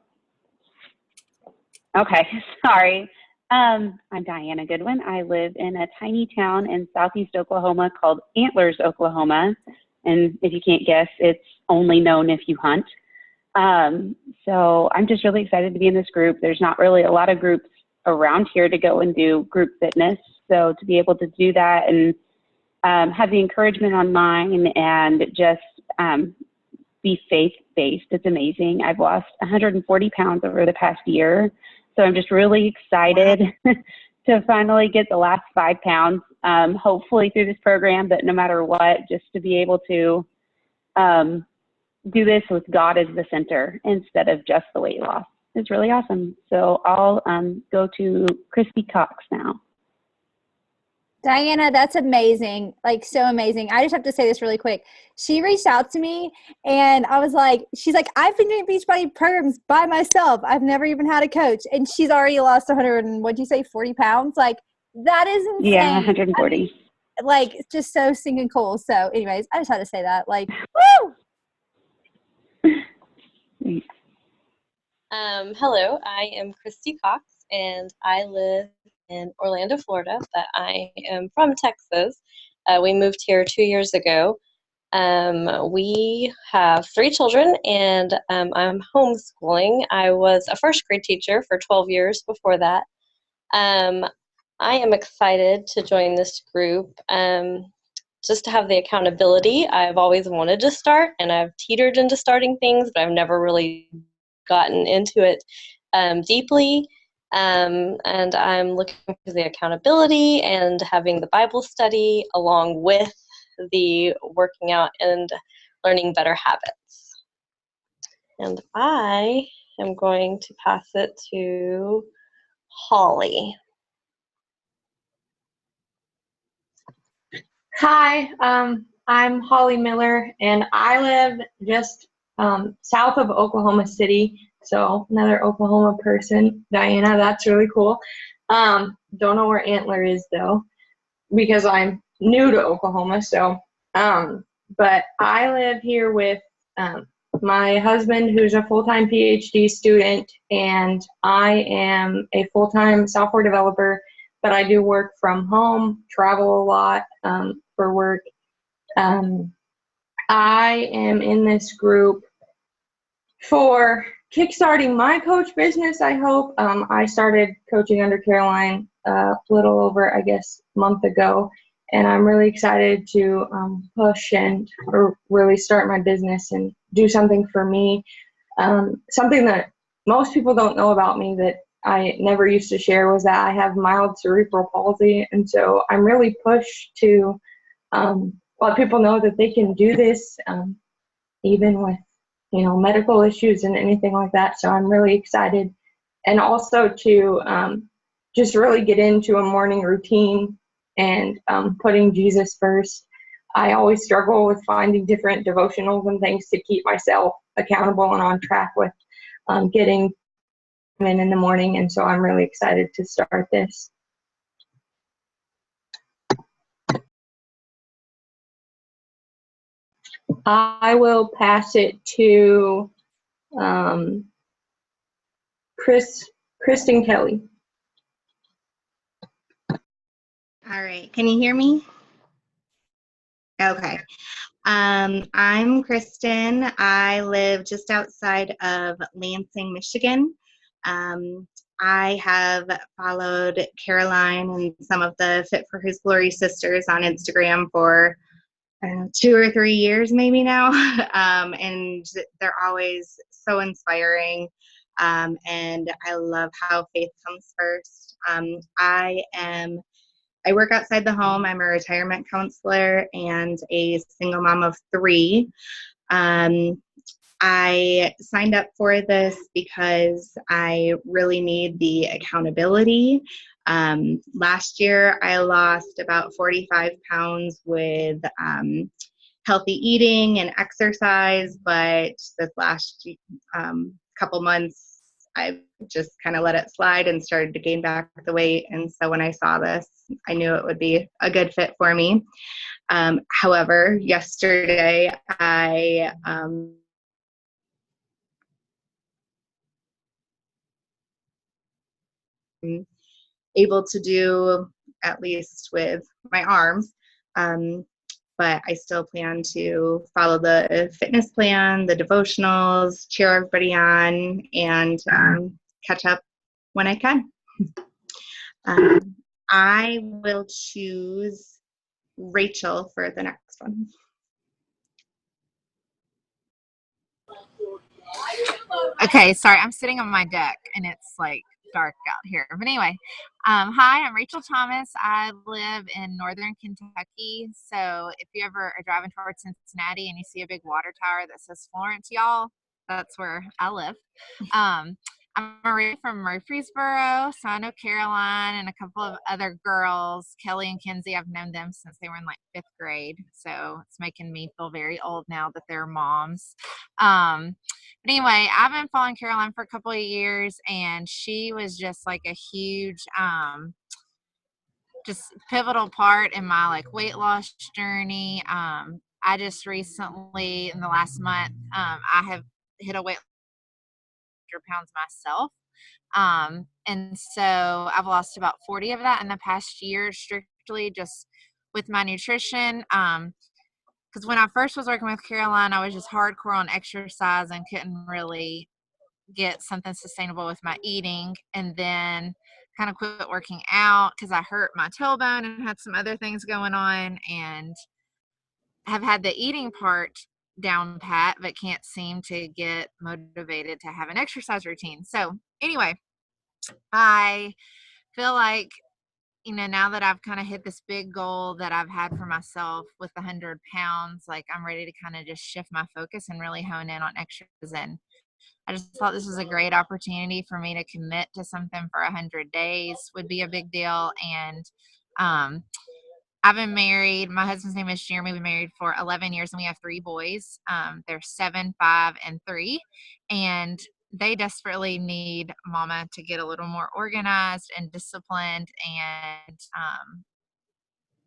Okay, sorry. I'm Diana Goodwin. I live in a tiny town in southeast Oklahoma called Antlers, Oklahoma. And if you can't guess, it's only known if you hunt. So I'm just really excited to be in this group. There's not really a lot of groups around here to go and do group fitness. So to be able to do that and have the encouragement online and just be faith-based, it's amazing. I've lost 140 pounds over the past year. So I'm just really excited to finally get the last 5 pounds, hopefully through this program, but no matter what, just to be able to do this with God as the center instead of just the weight loss is really awesome. So I'll go to Christy Cox now. Diana, that's amazing. So amazing. I just have to say this really quick. She reached out to me and I was like, she's like, I've been doing Beachbody programs by myself. I've never even had a coach. And she's already lost 100 and what'd you say, 40 pounds? That is insane. Yeah, 140. I mean, just so stinking cool. So anyways, I just had to say that. Woo! Hello, I am Christy Cox and I live in Orlando, Florida, but I am from Texas. We moved here 2 years ago. We have 3 children and I'm homeschooling. I was a first grade teacher for 12 years before that. I am excited to join this group just to have the accountability. I've always wanted to start and I've teetered into starting things, but I've never really gotten into it deeply. And I'm looking for the accountability and having the Bible study along with the working out and learning better habits. And I am going to pass it to Holly. Hi, I'm Holly Miller, and I live just south of Oklahoma City. So another Oklahoma person, Diana. That's really cool. Don't know where Antler is though, because I'm new to Oklahoma. So, but I live here with my husband, who's a full-time PhD student, and I am a full-time software developer. But I do work from home, travel a lot for work. I am in this group for kickstarting my coach business, I hope. I started coaching under Caroline a little over, I guess, a month ago, and I'm really excited to push and really start my business and do something for me. Something that most people don't know about me that I never used to share was that I have mild cerebral palsy, and so I'm really pushed to let people know that they can do this, even with medical issues and anything like that. So I'm really excited, and also to just really get into a morning routine and putting Jesus first. I always struggle with finding different devotionals and things to keep myself accountable and on track with getting in the morning, and so I'm really excited to start this. I will pass it to Kristen Kelly. All right, can you hear me? Okay. I'm Kristen. I live just outside of Lansing, Michigan. I have followed Caroline and some of the Fit for His Glory sisters on Instagram for, I don't know, 2 or 3 years maybe now. And they're always so inspiring. And I love how faith comes first. I work outside the home. I'm a retirement counselor and a single mom of 3. I signed up for this because I really need the accountability. Last year, I lost about 45 pounds with healthy eating and exercise, but this last couple months, I just kind of let it slide and started to gain back the weight. And so when I saw this, I knew it would be a good fit for me. However, yesterday I able to do, at least with my arms. But I still plan to follow the fitness plan, the devotionals, cheer everybody on, and catch up when I can. I will choose Rachel for the next one. Okay, sorry, I'm sitting on my deck and it's like dark out here. But anyway, hi, I'm Rachel Thomas. I live in northern Kentucky. So if you ever are driving towards Cincinnati and you see a big water tower that says Florence, y'all, that's where I live. I'm originally from Murfreesboro, so I know Caroline and a couple of other girls, Kelly and Kenzie. I've known them since they were in like 5th grade, so it's making me feel very old now that they're moms. But anyway, I've been following Caroline for a couple of years, and she was just like a huge just pivotal part in my like weight loss journey. I just recently, in the last month, I have hit a weight 100 pounds myself. And so I've lost about 40 of that in the past year, strictly just with my nutrition. Because when I first was working with Caroline, I was just hardcore on exercise and couldn't really get something sustainable with my eating. And then kind of quit working out because I hurt my tailbone and had some other things going on, and have had the eating part down pat, but can't seem to get motivated to have an exercise routine. So anyway, I feel like, now that I've kind of hit this big goal that I've had for myself with the 100 pounds, like I'm ready to kind of just shift my focus and really hone in on exercise. And I just thought this was a great opportunity for me to commit to something for 100 days would be a big deal. And I've been married. My husband's name is Jeremy. We've been married for 11 years, and we have 3 boys. They're 7, 5, and 3. And they desperately need mama to get a little more organized and disciplined. And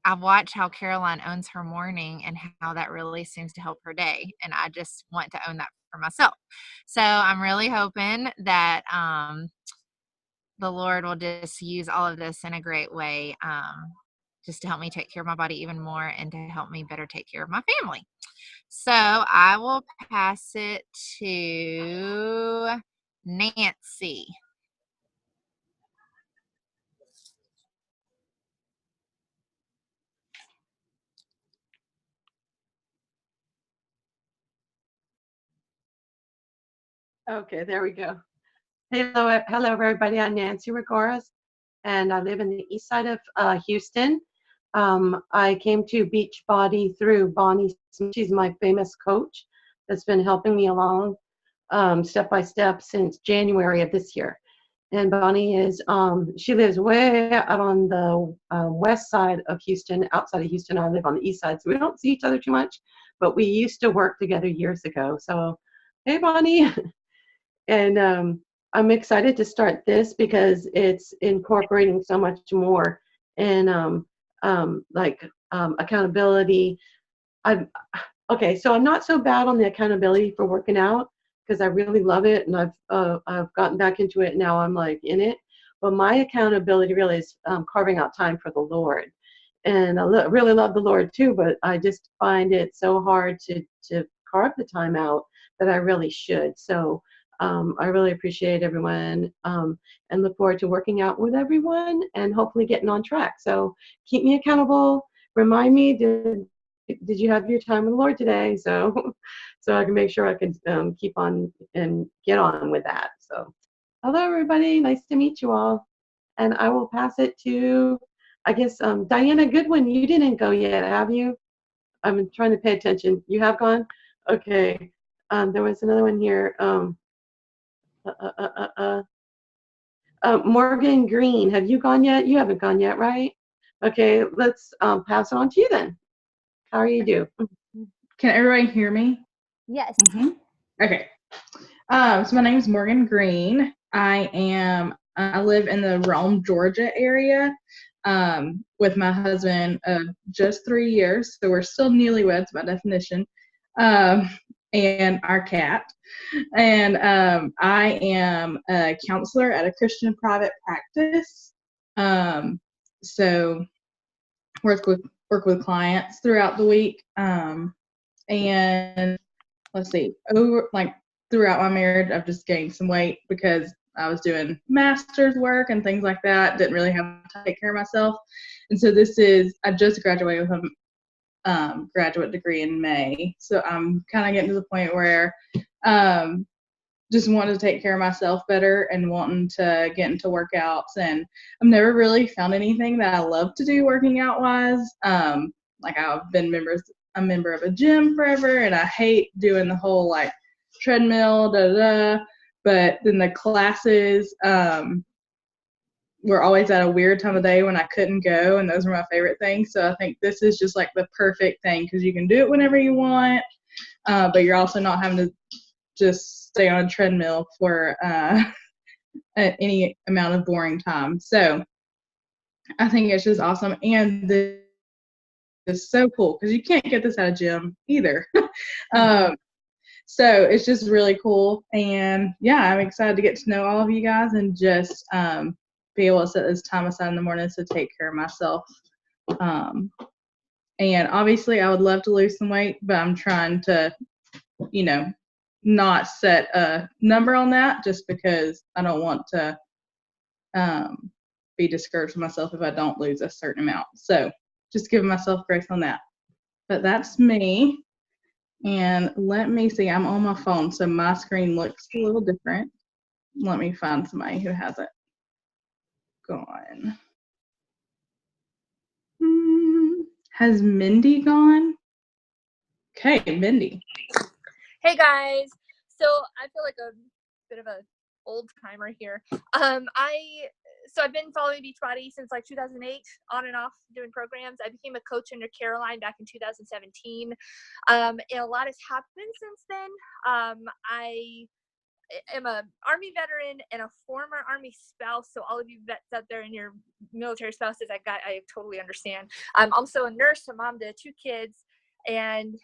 I've watched how Caroline owns her morning and how that really seems to help her day. And I just want to own that for myself. So I'm really hoping that the Lord will just use all of this in a great way, just to help me take care of my body even more and to help me better take care of my family. So I will pass it to Nancy. Okay, there we go. Hello, everybody. I'm Nancy Regoras, and I live in the east side of Houston. I came to Beachbody through Bonnie. She's my famous coach that's been helping me along step by step since January of this year. And Bonnie is, she lives way out on the west side of Houston, outside of Houston. I live on the east side, so we don't see each other too much, but we used to work together years ago. So, hey, Bonnie. And I'm excited to start this because it's incorporating so much more and accountability. Okay, so I'm not so bad on the accountability for working out because I really love it, and I've gotten back into it. Now I'm like in it. But my accountability really is carving out time for the Lord, and I really love the Lord too. But I just find it so hard to carve the time out that I really should. So I really appreciate everyone and look forward to working out with everyone and hopefully getting on track. So keep me accountable. Remind me, did you have your time with the Lord today? So I can make sure I can keep on and get on with that. So hello, everybody. Nice to meet you all. And I will pass it to, I guess, Diana Goodwin. You didn't go yet, have you? I'm trying to pay attention. You have gone? Okay. There was another one here. Morgan Green, have you gone yet? You haven't gone yet, right? Okay, let's pass it on to you then. How are you doing? Can everybody hear me? Yes. Mm-hmm. Okay. So my name is Morgan Green. I live in the Rome, Georgia area with my husband of just 3 years. So we're still newlyweds by definition. And our cat. And I am a counselor at a Christian private practice. So work with clients throughout the week. And let's see, throughout my marriage, I've just gained some weight because I was doing master's work and things like that. Didn't really have to take care of myself. And so I just graduated with a graduate degree in May. So I'm kind of getting to the point where just wanting to take care of myself better and wanting to get into workouts. And I've never really found anything that I love to do working out wise. I've been a member of a gym forever, and I hate doing the whole treadmill, but then the classes were always at a weird time of day when I couldn't go, and those were my favorite things. So I think this is just the perfect thing because you can do it whenever you want, but you're also not having to just stay on a treadmill for any amount of boring time. So I think it's just awesome, and this is so cool because you can't get this at a gym either. So it's just really cool, and yeah, I'm excited to get to know all of you guys and just be able to set this time aside in the mornings to take care of myself. And obviously I would love to lose some weight, but I'm trying to, not set a number on that just because I don't want to be discouraged with myself if I don't lose a certain amount. So just giving myself grace on that. But that's me. And let me see, I'm on my phone, so my screen looks a little different. Let me find somebody who has it gone. Has Mindy gone? Okay, Mindy. Hey guys. So I feel like a bit of a old timer here. I so I've been following Beachbody since like 2008, on and off doing programs. I became a coach under Caroline back in 2017. And a lot has happened since then. I am a Army veteran and a former Army spouse. So all of you vets out there and your military spouses, I totally understand. I'm also a nurse, a mom to 2 kids. And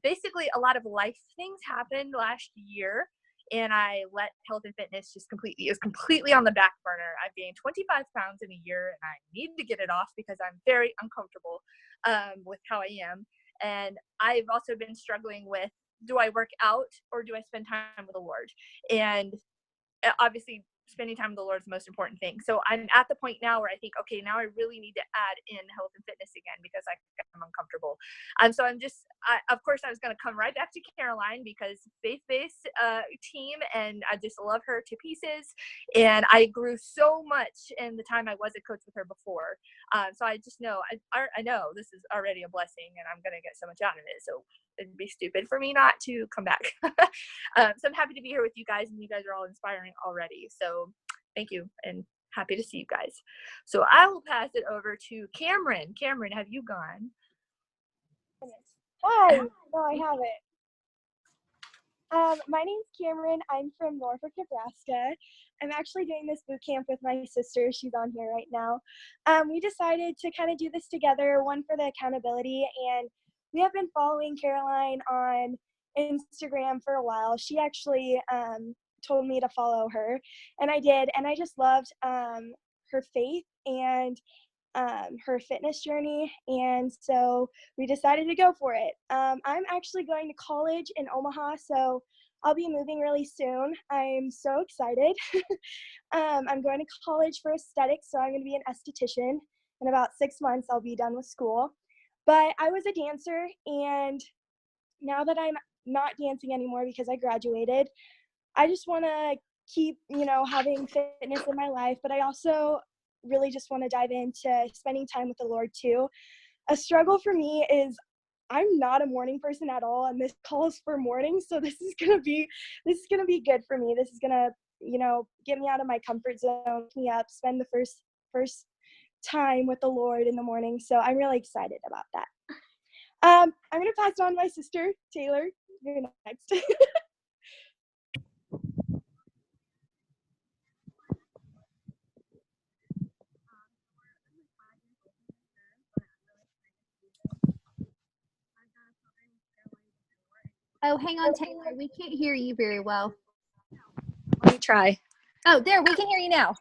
basically a lot of life things happened last year. And I let health and fitness it was completely on the back burner. I've gained 25 pounds in a year and I need to get it off because I'm very uncomfortable with how I am. And I've also been struggling with, do I work out or do I spend time with the Lord? And obviously spending time with the Lord is the most important thing. So I'm at the point now where I think, okay, now I really need to add in health and fitness again because I'm uncomfortable. So of course I was going to come right back to Caroline because faith-based team, and I just love her to pieces. And I grew so much in the time I was a coach with her before. So I just know, I know this is already a blessing and I'm going to get so much out of it. So it'd be stupid for me not to come back. So I'm happy to be here with you guys, and you guys are all inspiring already. So thank you, and happy to see you guys. So I will pass it over to Cameron. Cameron, have you gone? Hi. No, I haven't. My name's Cameron. I'm from Norfolk, Nebraska. I'm actually doing this boot camp with my sister. She's on here right now. We decided to kind of do this together, one for the accountability, and we have been following Caroline on Instagram for a while. She actually told me to follow her, and I did, and I just loved her faith and her fitness journey, and so we decided to go for it. I'm actually going to college in Omaha, so I'll be moving really soon. I'm so excited. I'm going to college for aesthetics, so I'm going to be an esthetician. In about 6 months, I'll be done with school. But I was a dancer, and now that I'm not dancing anymore because I graduated, I just want to keep, having fitness in my life, but I also really just want to dive into spending time with the Lord too. A struggle for me is I'm not a morning person at all, and this calls for morning, so this is gonna be good for me. This is gonna, get me out of my comfort zone, pick me up, spend the first time with the Lord in the morning. So I'm really excited about that. I'm gonna pass it on to my sister, Taylor. You're next. Oh, hang on, Taylor. We can't hear you very well. Let me try. Oh, there. We can hear you now.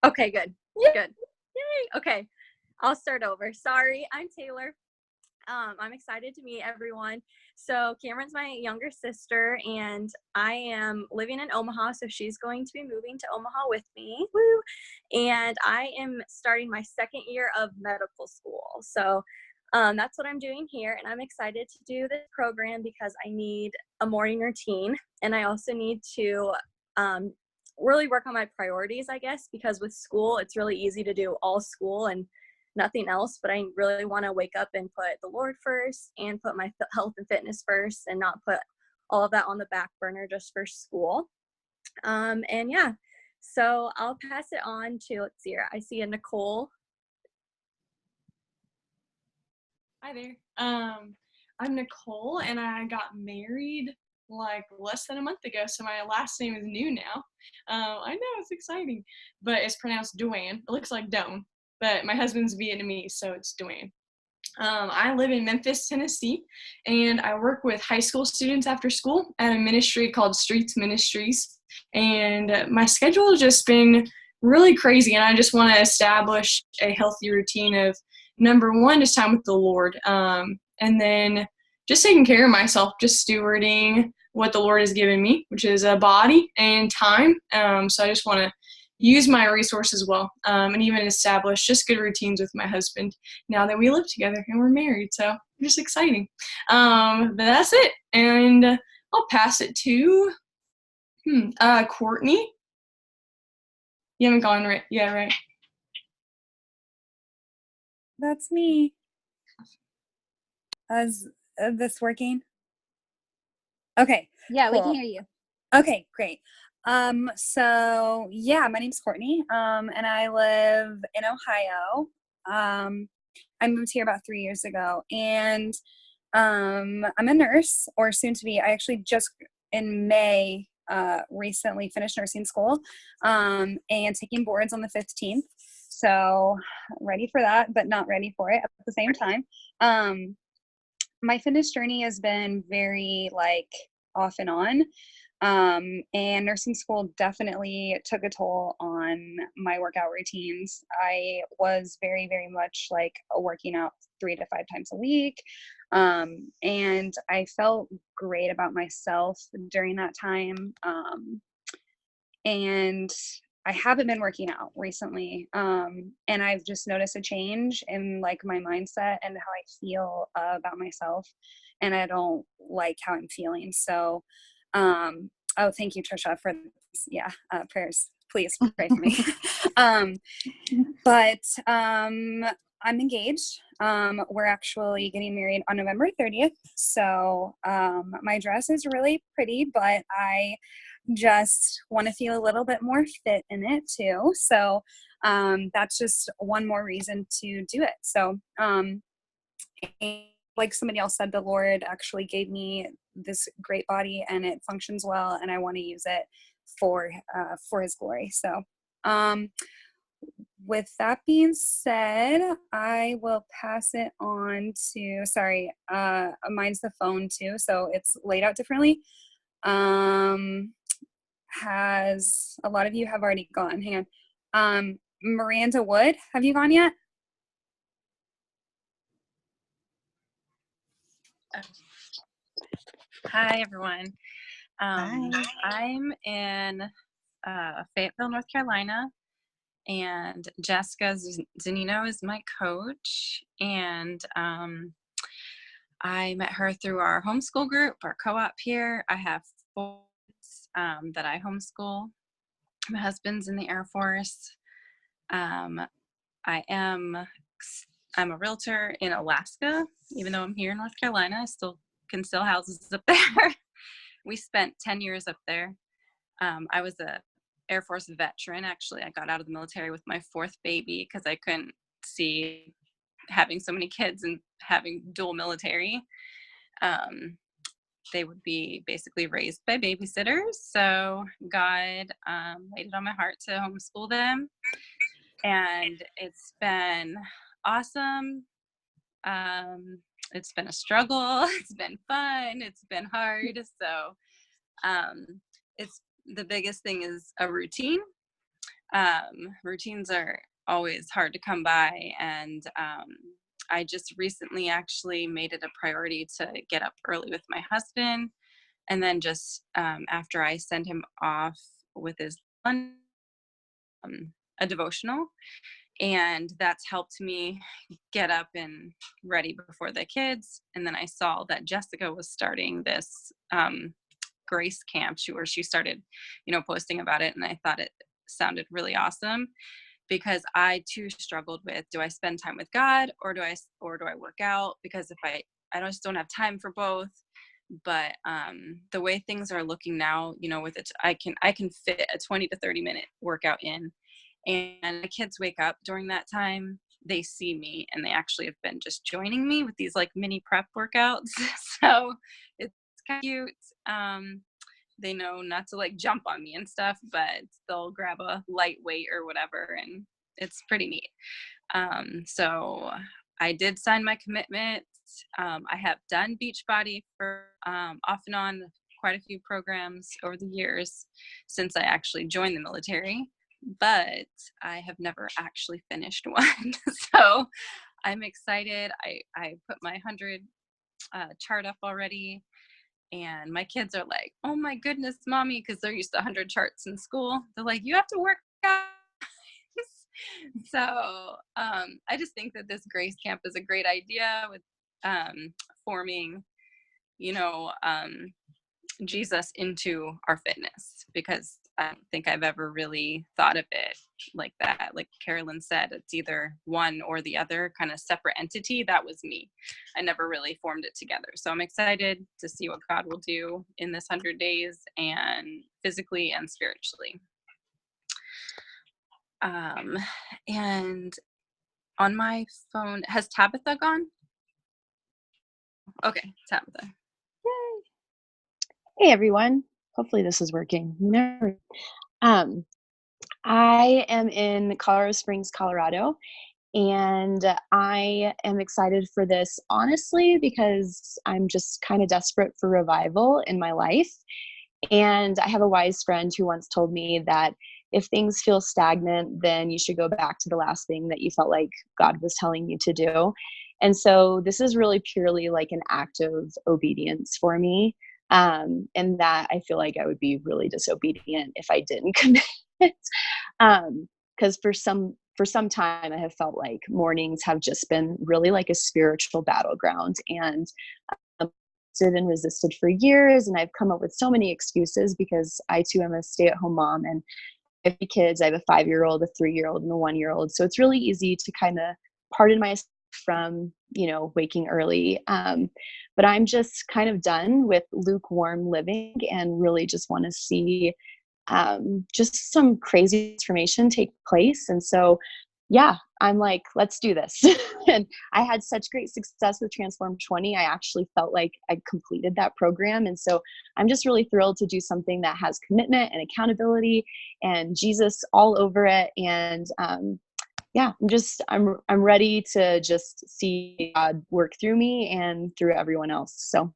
Okay, good. Good. Yay. Okay. I'll start over. Sorry, I'm Taylor. I'm excited to meet everyone. So Cameron's my younger sister, and I am living in Omaha, so she's going to be moving to Omaha with me. Woo! And I am starting my 2nd year of medical school. So that's what I'm doing here, and I'm excited to do this program because I need a morning routine, and I also need to really work on my priorities, I guess, because with school, it's really easy to do all school and nothing else, but I really want to wake up and put the Lord first and put my health and fitness first and not put all of that on the back burner just for school. And yeah, so I'll pass it on to, let's see here, I see a Nicole. Hi there. I'm Nicole, and I got married like less than a month ago, so my last name is new now. I know, it's exciting, but it's pronounced Duane. It looks like Doan, but my husband's Vietnamese, so it's Duane. I live in Memphis, Tennessee, and I work with high school students after school at a ministry called Streets Ministries, and my schedule has just been really crazy, and I just want to establish a healthy routine of, number one, just time with the Lord, and then just taking care of myself, just stewarding what the Lord has given me, which is a body and time. So I just want to use my resources well, and even establish just good routines with my husband now that we live together and we're married. So just exciting. But that's it. And I'll pass it to Courtney. You haven't gone right. Yeah, right. That's me. Is this working? Okay. Yeah, cool. we can hear you. Okay, great. So yeah, my name's Courtney, and I live in Ohio. I moved here about 3 years ago, and I'm a nurse, or soon to be. I actually just in May recently finished nursing school, and taking boards on the 15th. So ready for that, but not ready for it at the same time. My fitness journey has been very like off and on. And nursing school definitely took a toll on my workout routines. I was very, very much like working out 3 to 5 times a week. And I felt great about myself during that time. And I haven't been working out recently. And I've just noticed a change in like my mindset and how I feel about myself. And I don't like how I'm feeling. So, oh, thank you, Trisha, for this. Yeah, prayers. Please pray for me. But I'm engaged. We're actually getting married on November 30th. So my dress is really pretty, but I just want to feel a little bit more fit in it too. So that's just one more reason to do it. So like somebody else said, the Lord actually gave me this great body and it functions well, and I want to use it for His glory. So with that being said, I will pass it on to, sorry, mine's the phone too, so it's laid out differently. Has a lot of you have already gone. Hang on. Miranda Wood, have you gone yet? Hi, everyone. Hi. I'm in Fayetteville, North Carolina, and Jessica Zanino is my coach. And I met her through our homeschool group, our co-op here. I have 4 kids that I homeschool. My husband's in the Air Force. I'm a realtor in Alaska. Even though I'm here in North Carolina, I still can sell houses up there. We spent 10 years up there. I was a Air Force veteran. Actually, I got out of the military with my 4th baby because I couldn't see having so many kids and having dual military. They would be basically raised by babysitters. So God laid it on my heart to homeschool them. And it's been awesome. It's been a struggle. It's been fun. It's been hard. So it's the biggest thing is a routine. Routines are always hard to come by, and I just recently actually made it a priority to get up early with my husband, and then just after I send him off with his a devotional, and that's helped me get up and ready before the kids. And then I saw that Jessica was starting this Gracecamp, where she started, posting about it, and I thought it sounded really awesome, because I too struggled with, do I spend time with God or do I work out? Because if I just don't have time for both. But the way things are looking now, with it, I can fit a 20 to 30 minute workout in, and the kids wake up during that time. They see me, and they actually have been just joining me with these like mini prep workouts. So it's kind of cute. They know not to like jump on me and stuff, but they'll grab a light weight or whatever, and it's pretty neat. So I did sign my commitment. I have done Beachbody for off and on quite a few programs over the years since I actually joined the military, but I have never actually finished one. So I'm excited. I put my 100 chart up already, and my kids are like, oh my goodness, mommy, because they're used to 100 charts in school. They're like, you have to work out. So I just think that this Gracecamp is a great idea with forming, Jesus into our fitness, because I don't think I've ever really thought of it like that. Like Carolyn said, it's either one or the other, kind of separate entity. That was me. I never really formed it together. So I'm excited to see what God will do in this 100 days, and physically and spiritually. And on my phone, has Tabitha gone? Okay, Tabitha. Hey everyone. Hopefully this is working. Um, I am in Colorado Springs, Colorado, and I am excited for this honestly because I'm just kind of desperate for revival in my life. And I have a wise friend who once told me that if things feel stagnant, then you should go back to the last thing that you felt like God was telling you to do. And so this is really purely like an act of obedience for me. And that I feel like I would be really disobedient if I didn't commit. Because for some time I have felt like mornings have just been really like a spiritual battleground, and and resisted for years, and I've come up with so many excuses because I too am a stay-at-home mom, and I have kids. I have a 5-year-old, a 3-year-old, and a 1-year-old. So it's really easy to kind of pardon myself from, waking early. But I'm just kind of done with lukewarm living and really just want to see just some crazy transformation take place. And so, yeah, I'm like, let's do this. And I had such great success with Transform 20. I actually felt like I completed that program. And so I'm just really thrilled to do something that has commitment and accountability and Jesus all over it. And yeah, I'm ready to just see God work through me and through everyone else. So,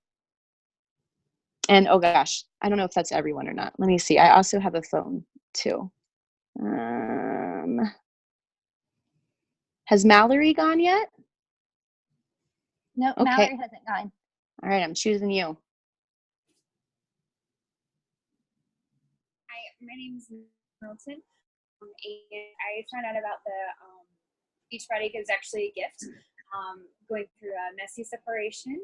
and oh gosh, I don't know if that's everyone or not. Let me see. I also have a phone too. Has Mallory gone yet? No, Okay. Mallory hasn't gone. All right, I'm choosing you. Hi, my name is Milton, and I found out about the Beachbody Gives actually a gift. Going through a messy separation,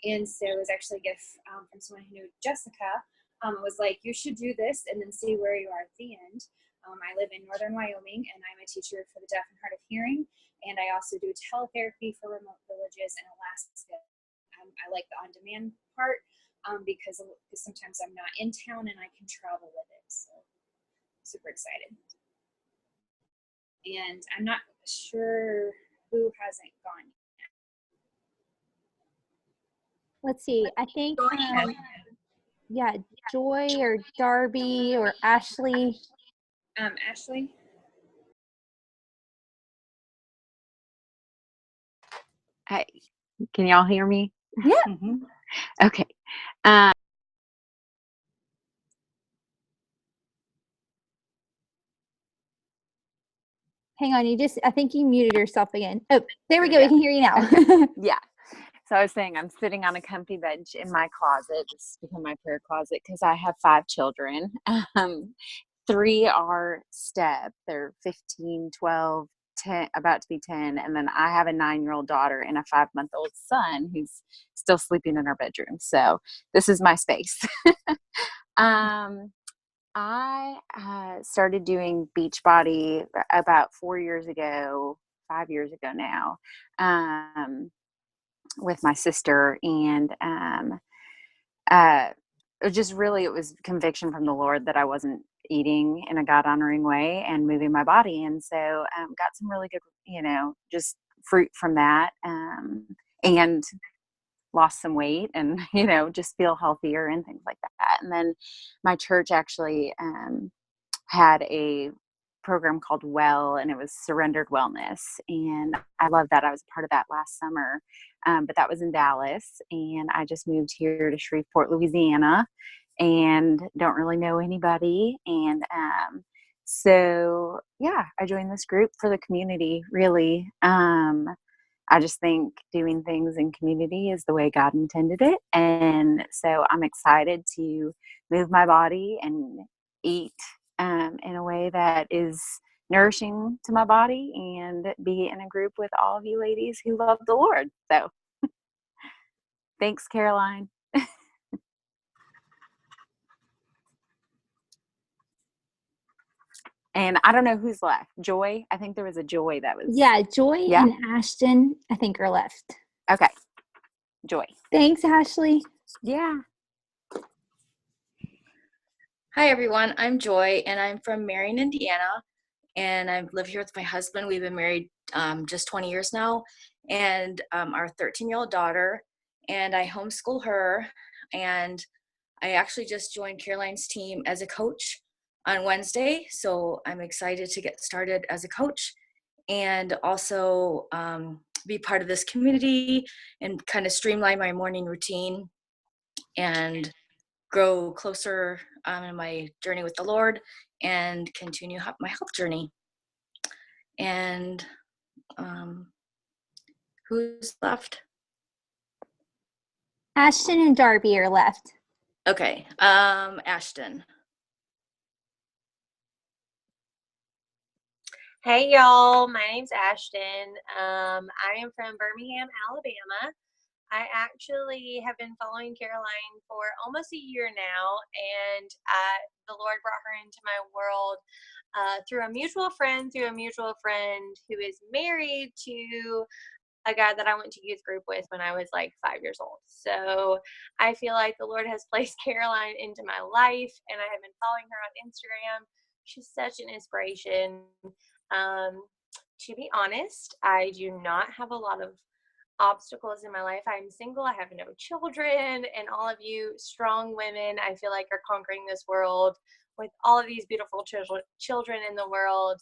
and so it was actually a gift from someone who knew Jessica. It was like, you should do this and then see where you are at the end. I live in northern Wyoming, and I'm a teacher for the deaf and hard of hearing, and I also do teletherapy for remote villages in Alaska. I like the on-demand part because sometimes I'm not in town and I can travel with it. So super excited. And I'm not sure who hasn't gone yet. Let's see. I think, yeah, Joy or Darby or Ashley. Ashley. Hi, can y'all hear me? Yeah. Okay. Hang on, I think you muted yourself again. Oh, there we go. We can hear you now. Yeah. So I was saying I'm sitting on a comfy bench in my closet. This has become my prayer closet because I have 5 children. 3 are step. They're 15, 12, 10, about to be 10. And then I have a 9-year-old daughter and a 5-month-old son who's still sleeping in our bedroom. So this is my space. I started doing Beachbody about 4 years ago, 5 years ago now, with my sister. And it was conviction from the Lord that I wasn't eating in a God honoring way and moving my body. And so got some really good, just fruit from that, and lost some weight and, just feel healthier and things like that. And then my church actually had a program called Well, and it was Surrendered Wellness. And I love that. I was a part of that last summer, but that was in Dallas. And I just moved here to Shreveport, Louisiana, and don't really know anybody. And so, yeah, I joined this group for the community, really. I just think doing things in community is the way God intended it. And so I'm excited to move my body and eat in a way that is nourishing to my body and be in a group with all of you ladies who love the Lord. So thanks, Caroline. And I don't know who's left. Joy? I think there was a Joy that was. Yeah, Joy and Ashton, I think, are left. Okay. Joy. Thanks, Ashley. Yeah. Hi, everyone. I'm Joy, and I'm from Marion, Indiana. And I live here with my husband. We've been married just 20 years now, and our 13-year-old daughter. And I homeschool her. And I actually just joined Caroline's team as a coach on Wednesday. So I'm excited to get started as a coach and also be part of this community and kind of streamline my morning routine and grow closer in my journey with the Lord and continue my health journey. And who's left? Ashton and Darby are left. Okay, Ashton. Hey y'all, my name's Ashton. I am from Birmingham, Alabama. I actually have been following Caroline for almost a year now, and the Lord brought her into my world through a mutual friend who is married to a guy that I went to youth group with when I was like 5 years old. So I feel like the Lord has placed Caroline into my life, and I have been following her on Instagram. She's such an inspiration. To be honest, I do not have a lot of obstacles in my life. I'm single, I have no children, and all of you strong women, I feel like, are conquering this world with all of these beautiful children in the world.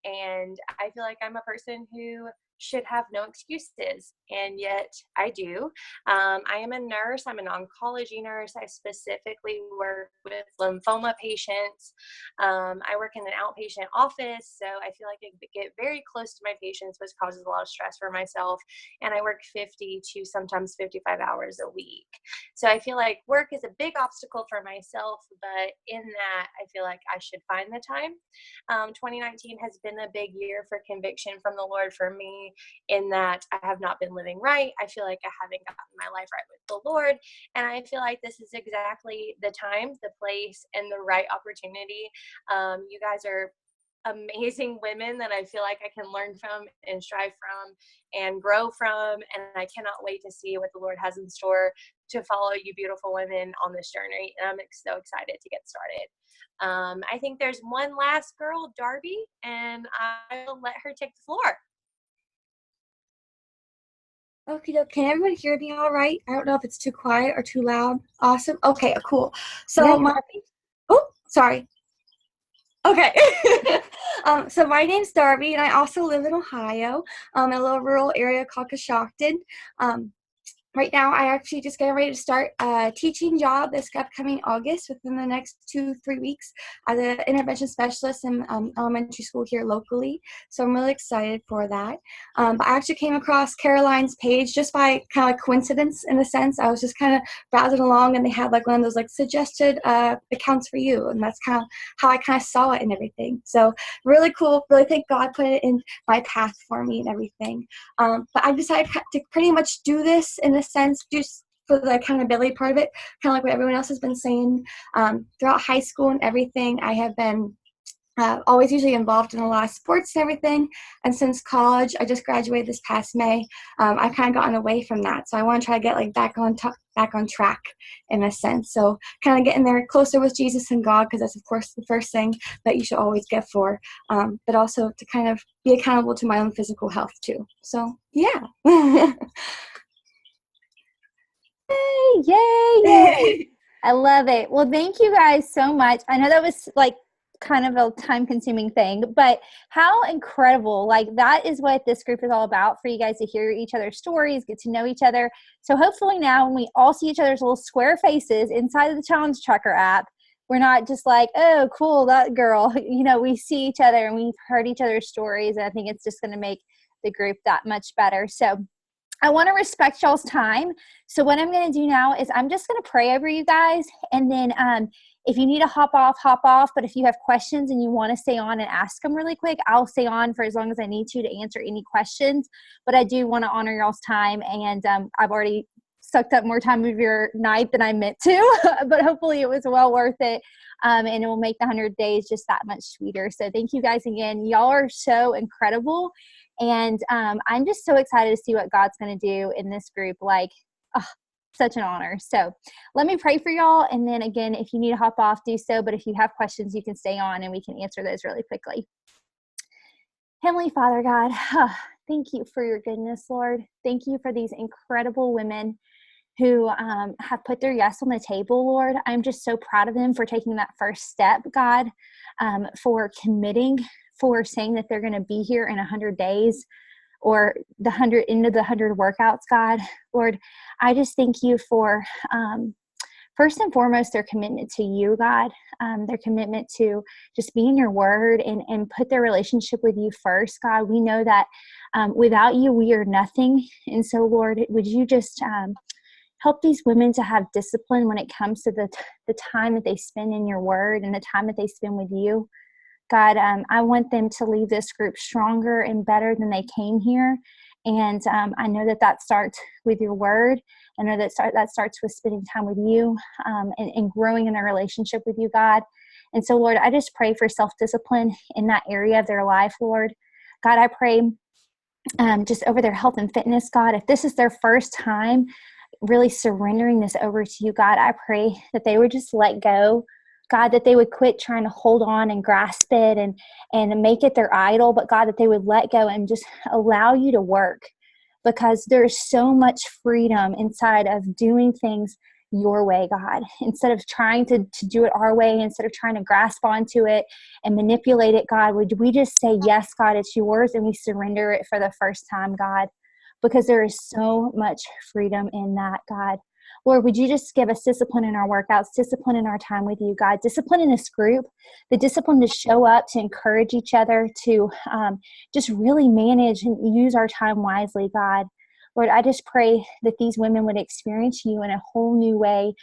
And I feel like I'm a person who should have no excuses, and yet I do. I am a nurse. I'm an oncology nurse. I specifically work with lymphoma patients. I work in an outpatient office, so I feel like I get very close to my patients, which causes a lot of stress for myself. And I work 50 to sometimes 55 hours a week. So I feel like work is a big obstacle for myself, but in that, I feel like I should find the time. 2019 has been a big year for conviction from the Lord for me, in that I have not been living right. I feel like I haven't gotten my life right with the Lord. And I feel like this is exactly the time, the place, and the right opportunity. You guys are amazing women that I feel like I can learn from and strive from and grow from. And I cannot wait to see what the Lord has in store to follow you beautiful women on this journey. And I'm so excited to get started. I think there's one last girl, Darby, and I'll let her take the floor. Okay, can everyone hear me all right? I don't know if it's too quiet or too loud. Awesome. Okay, cool. So sorry. Okay. So my name's Darby, and I also live in Ohio, in a little rural area called Coshocton. Right now, I actually just getting ready to start a teaching job this upcoming August within the next 2-3 weeks as an intervention specialist in elementary school here locally. So I'm really excited for that. But I actually came across Caroline's page just by kind of like coincidence in a sense. I was just kind of browsing along, and they had like one of those like suggested accounts for you. And that's kind of how I kind of saw it and everything. So really cool. Really thank God put it in my path for me and everything. But I decided to pretty much do this in a sense just for the accountability part of it, kind of like what everyone else has been saying. Throughout high school and everything, I have been always usually involved in a lot of sports and everything, and since college, I just graduated this past May, I've kind of gotten away from that, so I want to try to get like back on track in a sense, so kind of getting there closer with Jesus and God, because that's of course the first thing that you should always get for, but also to kind of be accountable to my own physical health too. So yeah. Yay. I love it. Well, thank you guys so much. I know that was like kind of a time-consuming thing, but how incredible. Like, that is what this group is all about, for you guys to hear each other's stories, get to know each other. So hopefully now when we all see each other's little square faces inside of the Challenge Tracker app, we're not just like, oh, cool, that girl. You know, we see each other and we've heard each other's stories, and I think it's just going to make the group that much better. So I want to respect y'all's time. So what I'm going to do now is I'm just going to pray over you guys. And then if you need to hop off, hop off. But if you have questions and you want to stay on and ask them really quick, I'll stay on for as long as I need to answer any questions. But I do want to honor y'all's time. And I've already sucked up more time of your night than I meant to, but hopefully it was well worth it. And it will make the 100 days just that much sweeter. So thank you guys again. Y'all are so incredible. And I'm just so excited to see what God's going to do in this group. Like, oh, such an honor. So let me pray for y'all. And then again, if you need to hop off, do so. But if you have questions, you can stay on and we can answer those really quickly. Heavenly Father, God, thank you for your goodness, Lord. Thank you for these incredible women who have put their yes on the table, Lord. I'm just so proud of them for taking that first step, God, for committing, for saying that they're going to be here in 100 days or the 100 workouts, God. Lord, I just thank you for, first and foremost, their commitment to you, God, their commitment to just be in your word and put their relationship with you first, God. We know that without you, we are nothing. And so, Lord, would you just help these women to have discipline when it comes to the time that they spend in your word and the time that they spend with you. God, I want them to leave this group stronger and better than they came here. And I know that starts with your word. I know that starts with spending time with you and growing in their relationship with you, God. And so, Lord, I just pray for self-discipline in that area of their life, Lord. God, I pray just over their health and fitness, God. If this is their first time really surrendering this over to you, God, I pray that they would just let go, God, that they would quit trying to hold on and grasp it and make it their idol, but God, that they would let go and just allow you to work, because there's so much freedom inside of doing things your way, God, instead of trying to do it our way, instead of trying to grasp onto it and manipulate it, God, would we just say, yes, God, it's yours, and we surrender it for the first time, God, because there is so much freedom in that, God. Lord, would you just give us discipline in our workouts, discipline in our time with you, God, discipline in this group, the discipline to show up, to encourage each other, to just really manage and use our time wisely, God. Lord, I just pray that these women would experience you in a whole new way,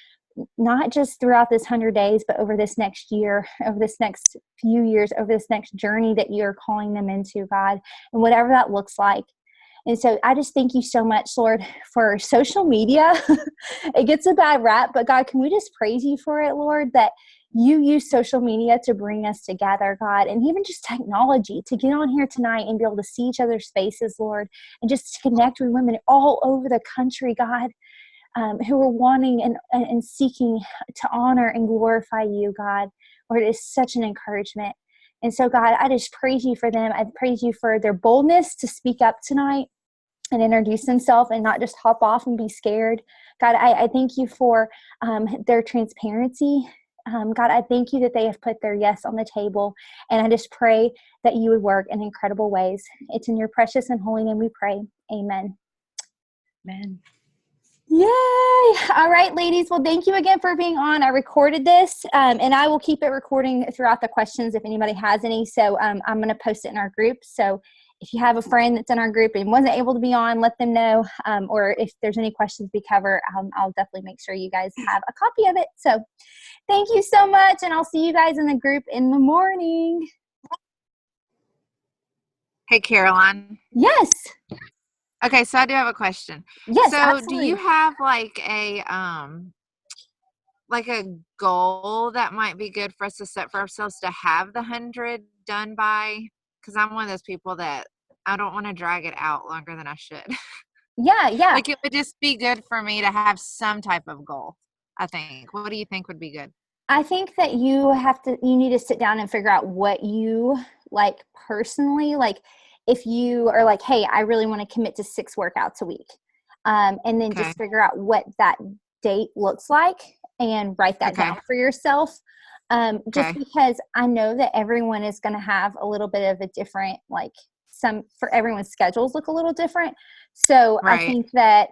not just throughout this 100 days, but over this next year, over this next few years, over this next journey that you're calling them into, God, and whatever that looks like. And so I just thank you so much, Lord, for social media. It gets a bad rap, but God, can we just praise you for it, Lord, that you use social media to bring us together, God, and even just technology to get on here tonight and be able to see each other's faces, Lord, and just to connect with women all over the country, God, who are wanting and seeking to honor and glorify you, God. Lord, it is such an encouragement. And so, God, I just praise you for them. I praise you for their boldness to speak up tonight and introduce themselves and not just hop off and be scared. God, I thank you for their transparency. God, I thank you that they have put their yes on the table. And I just pray that you would work in incredible ways. It's in your precious and holy name we pray. Amen. Amen. Yay! All right, ladies. Well, thank you again for being on. I recorded this, and I will keep it recording throughout the questions if anybody has any. So I'm going to post it in our group. So if you have a friend that's in our group and wasn't able to be on, let them know. Or if there's any questions we cover, I'll definitely make sure you guys have a copy of it. So thank you so much, and I'll see you guys in the group in the morning. Hey, Caroline. Yes. Okay, so I do have a question. Yes, so absolutely. Do you have like a goal that might be good for us to set for ourselves to have the 100 done by? Because I'm one of those people that I don't want to drag it out longer than I should. Yeah. Like it would just be good for me to have some type of goal, I think. What do you think would be good? I think that you need to sit down and figure out what you like personally. Like if you are like, hey, I really want to commit to 6 workouts a week. And then just figure out what that date looks like and write that down for yourself. Just because I know that everyone is going to have a little bit of a different, for everyone's schedules look a little different. So I think that,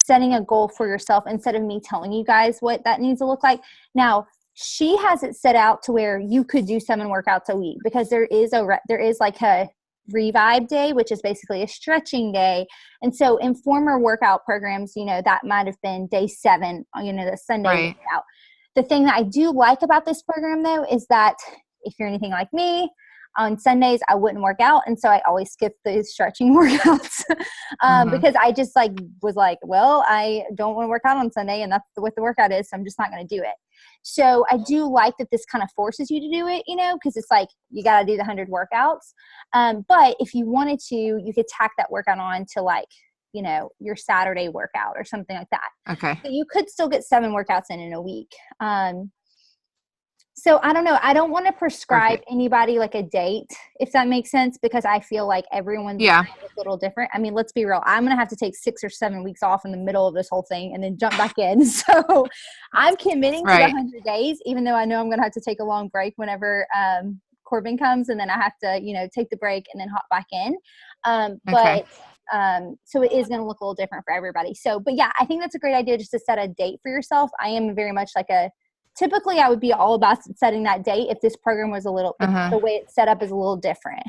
setting a goal for yourself instead of me telling you guys what that needs to look like. Now, she has it set out to where you could do 7 workouts a week, because there is like a revive day, which is basically a stretching day. And so in former workout programs, that might have been day 7, the Sunday workout. The thing that I do like about this program, though, is that if you're anything like me, On Sundays, I wouldn't work out. And so I always skip the stretching workouts because I just like was like, well, I don't want to work out on Sunday and that's what the workout is. So I'm just not going to do it. So I do like that this kind of forces you to do it, you know, because it's like you got to do the 100 workouts. But if you wanted to, you could tack that workout on to like, you know, your Saturday workout or something like that. Okay. So you could still get 7 workouts in a week. So I don't know. I don't want to prescribe anybody like a date, if that makes sense, because I feel like everyone's a little different. I mean, let's be real. I'm going to have to take 6 or 7 weeks off in the middle of this whole thing and then jump back in. So I'm committing to the 100 days, even though I know I'm going to have to take a long break whenever Corbin comes, and then I have to, you know, take the break and then hop back in. But so it is going to look a little different for everybody. So, but yeah, I think that's a great idea just to set a date for yourself. I am very much like typically I would be all about setting that date if this program was a little, if the way it's set up is a little different.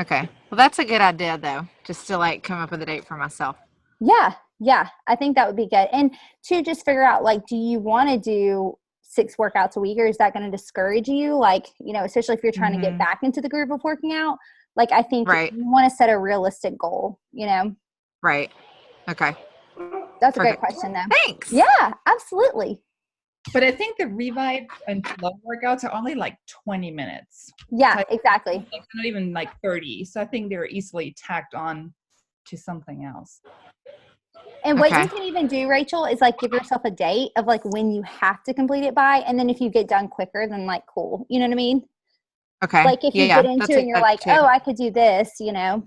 Okay. Well, that's a good idea though, just to like come up with a date for myself. Yeah. Yeah. I think that would be good. And to just figure out, like, do you want to do 6 workouts a week, or is that going to discourage you? Like, you know, especially if you're trying to get back into the groove of working out. Like, I think you want to set a realistic goal, you know? Right. Okay. That's a great question though. Thanks. Yeah, absolutely. But I think the Revive and Flow workouts are only like 20 minutes. Yeah, so exactly. Like not even like 30. So I think they're easily tacked on to something else. And what you can even do, Rachel, is like give yourself a date of like when you have to complete it by. And then if you get done quicker, then like, cool. You know what I mean? Okay. Like if you get into it and you're like, oh, I could do this, you know?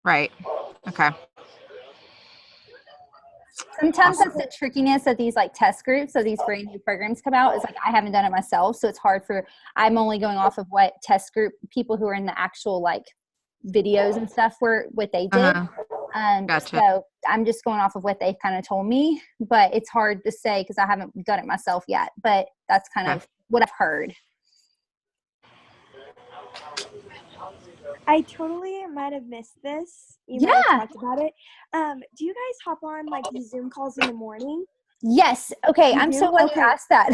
Right. Okay. Sometimes that's the trickiness of these like test groups. So these brand new programs come out is like, I haven't done it myself. So it's hard I'm only going off of what test group people who are in the actual like videos and stuff what they did. Gotcha. So I'm just going off of what they've kind of told me, but it's hard to say because I haven't done it myself yet, but that's kind of what I've heard. I totally might have missed this. You might have talked about it. Do you guys hop on like these Zoom calls in the morning? Yes. Okay. I'm so glad you asked that.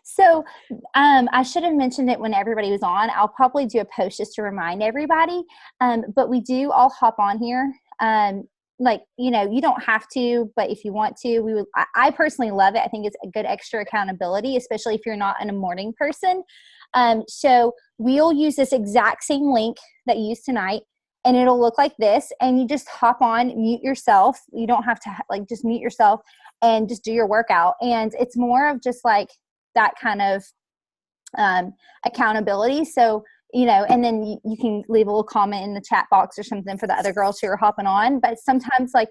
So I should have mentioned it when everybody was on. I'll probably do a post just to remind everybody. But we do all hop on here. Like, you know, you don't have to, but if you want to, I personally love it. I think it's a good extra accountability, especially if you're not a morning person. So we'll use this exact same link that you used tonight, and it'll look like this, and you just hop on, mute yourself. You don't have to like just mute yourself and just do your workout. And it's more of just like that kind of accountability. So, you know, and then you can leave a little comment in the chat box or something for the other girls who are hopping on. But sometimes like,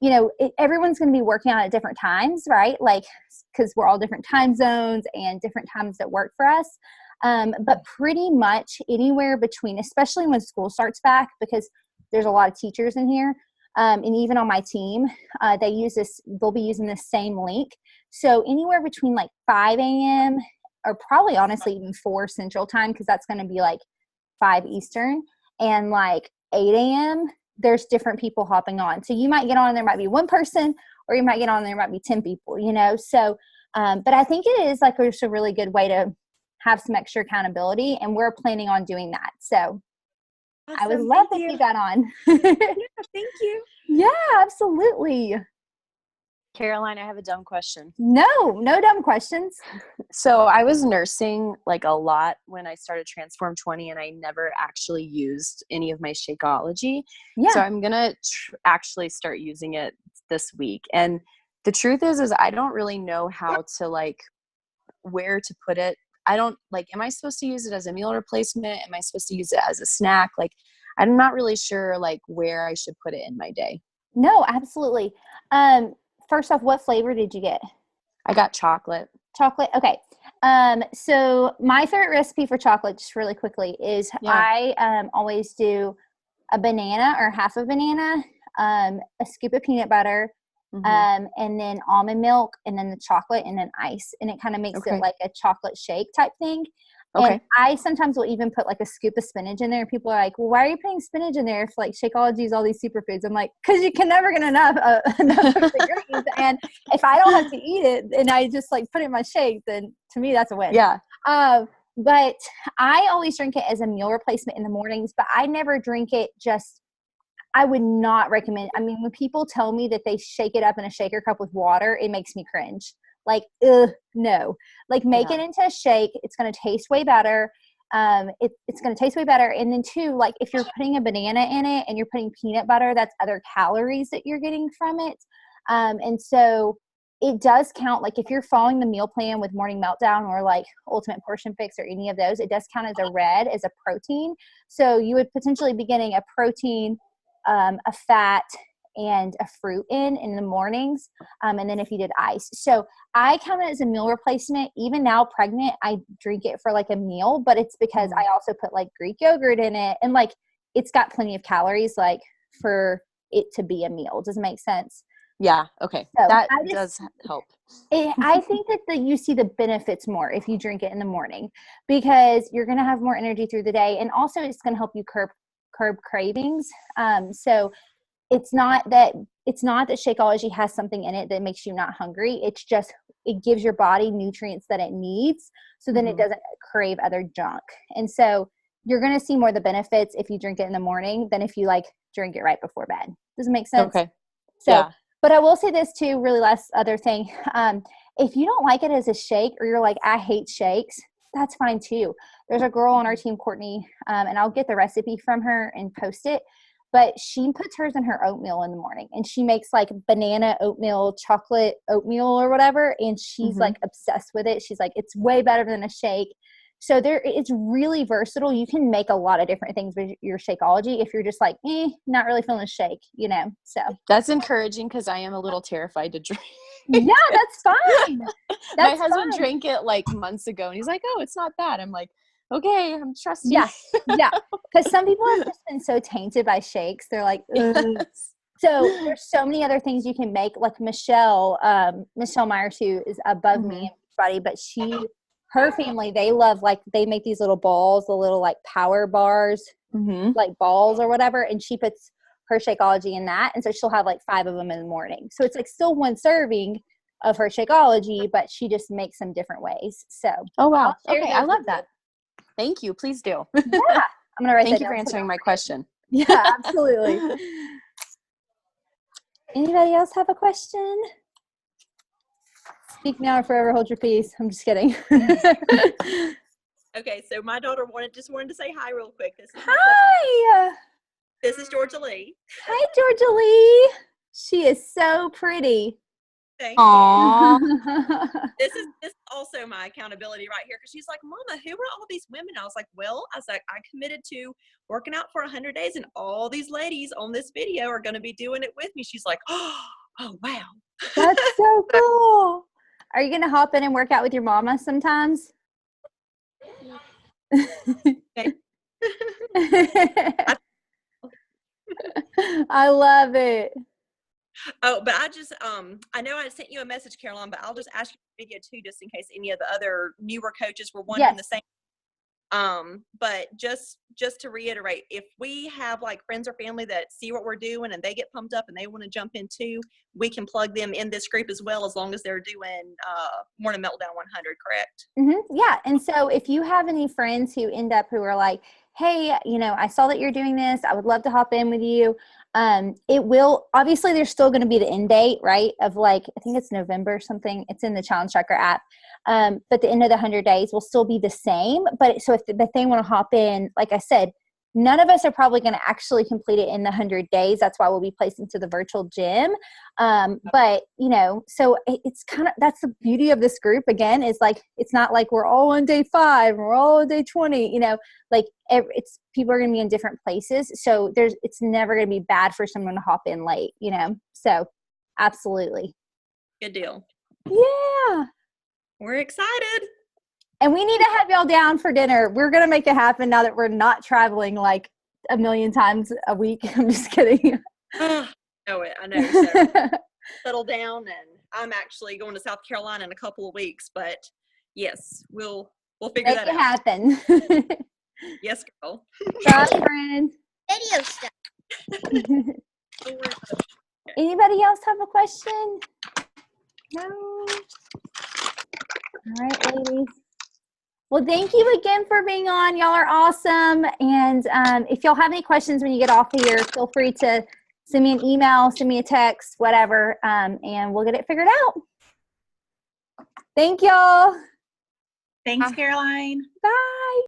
you know, everyone's going to be working out at different times, right? Like, because we're all different time zones and different times that work for us. But pretty much anywhere between, especially when school starts back, because there's a lot of teachers in here. And even on my team, they'll be using the same link. So anywhere between like 5 a.m. or probably honestly even 4 Central Time, because that's going to be like 5 Eastern, and like 8 a.m., there's different people hopping on. So you might get on, there might be one person, or you might get on, there might be 10 people, you know? So, but I think it is like just a really good way to have some extra accountability, and we're planning on doing that. So awesome. I would love if you got on. Thank you. Yeah, absolutely. Caroline, I have a dumb question. No dumb questions. So I was nursing like a lot when I started Transform 20, and I never actually used any of my Shakeology. Yeah. So I'm going to actually start using it this week. And the truth is I don't really know how to like where to put it. I don't like, am I supposed to use it as a meal replacement? Am I supposed to use it as a snack? Like, I'm not really sure like where I should put it in my day. No, absolutely. First off, what flavor did you get? I got chocolate. Chocolate. Okay. So my favorite recipe for chocolate, just really quickly, is I always do a banana or half a banana, a scoop of peanut butter, and then almond milk, and then the chocolate, and then ice. And it kind of makes it like a chocolate shake type thing. And I sometimes will even put like a scoop of spinach in there. People are like, well, why are you putting spinach in there if like Shakeology is all these superfoods? I'm like, because you can never get enough of the greens. And if I don't have to eat it and I just like put it in my shake, then to me that's a win. Yeah. but I always drink it as a meal replacement in the mornings, but I never drink it just, I would not recommend. I mean, when people tell me that they shake it up in a shaker cup with water, it makes me cringe. Like, no. Like, make it into a shake. It's going to taste way better. It's going to taste way better. And then too, like, if you're putting a banana in it and you're putting peanut butter, that's other calories that you're getting from it. And so it does count. Like, if you're following the meal plan with Morning Meltdown or like Ultimate Portion Fix or any of those, it does count as a red, as a protein. So you would potentially be getting a protein, a fat, and a fruit in the mornings. And then if you did ice. So I count it as a meal replacement. Even now pregnant, I drink it for like a meal, but it's because I also put like Greek yogurt in it. And like, it's got plenty of calories, like, for it to be a meal. Does it make sense? Yeah. Okay. So That does help. I think that you see the benefits more if you drink it in the morning, because you're going to have more energy through the day. And also it's going to help you curb cravings. So it's not that Shakeology has something in it that makes you not hungry. It's just, it gives your body nutrients that it needs, so then it doesn't crave other junk. And so you're going to see more of the benefits if you drink it in the morning than if you like drink it right before bed. Does it make sense? Okay. So, yeah. But I will say this too, really last other thing. If you don't like it as a shake, or you're like, I hate shakes, that's fine too. There's a girl on our team, Courtney, and I'll get the recipe from her and post it. But she puts hers in her oatmeal in the morning, and she makes like banana oatmeal, chocolate oatmeal or whatever. And she's like obsessed with it. She's like, it's way better than a shake. So it's really versatile. You can make a lot of different things with your Shakeology if you're just like, not really feeling a shake, so. That's encouraging, because I am a little terrified to drink. Yeah, that's fine. My husband drank it like months ago, and he's like, oh, it's not bad. I'm like, okay, I'm trusting. Yeah. Because some people have just been so tainted by shakes. They're like, ugh. So there's so many other things you can make. Like Michelle Myers, who is above me and everybody, but her family, they love, like, they make these little balls, the little like power bars, like balls or whatever. And she puts her Shakeology in that. And so she'll have like 5 of them in the morning. So it's like still one serving of her Shakeology, but she just makes them different ways. So. Oh, wow. Okay. I love that. Thank you. Please do. Yeah. I'm going to write Thank that you for down. answering my question. Yeah, absolutely. Anybody else have a question? Speak now or forever hold your peace. I'm just kidding. Okay, so my daughter just wanted to say hi real quick. Hi. This is Georgia Lee. Hi, Georgia Lee. She is so pretty. Thank Aww. you. This is also my accountability right here, because she's like, Mama, who are all these women? I was like, I committed to working out for 100 days, and all these ladies on this video are going to be doing it with me. She's like, oh wow. That's so cool. Are you going to hop in and work out with your mama sometimes? I love it. Oh, but I know I sent you a message, Caroline, but I'll just ask you a video too, just in case any of the other newer coaches were wondering the same. But just to reiterate, if we have like friends or family that see what we're doing and they get pumped up and they want to jump in too, we can plug them in this group as well, as long as they're doing Morning Meltdown 100, correct? Yeah. And so if you have any friends who are like, hey, I saw that you're doing this, I would love to hop in with you. It will, obviously there's still going to be the end date, right? Of like, I think it's November or something. It's in the Challenge Tracker app. But the end of the 100 days will still be the same. But so if they want to hop in, like I said, none of us are probably going to actually complete it in the 100 days. That's why we'll be placed into the virtual gym. But so it's kind of, that's the beauty of this group again, is like, it's not like we're all on day 5, we're all on day 20, like it's people are going to be in different places. So it's never going to be bad for someone to hop in late, so absolutely. Good deal. Yeah. We're excited. And we need to have y'all down for dinner. We're going to make it happen now that we're not traveling like a million times a week. I'm just kidding. I know. So settle down, and I'm actually going to South Carolina in a couple of weeks, but yes, we'll figure that out. Make it happen. Yes, girl. Bye, friend. Video stuff. Anybody else have a question? No. All right, ladies. Well, thank you again for being on. Y'all are awesome. And if y'all have any questions when you get off of here, feel free to send me an email, send me a text, whatever, and we'll get it figured out. Thank y'all. Thanks, Caroline. Bye.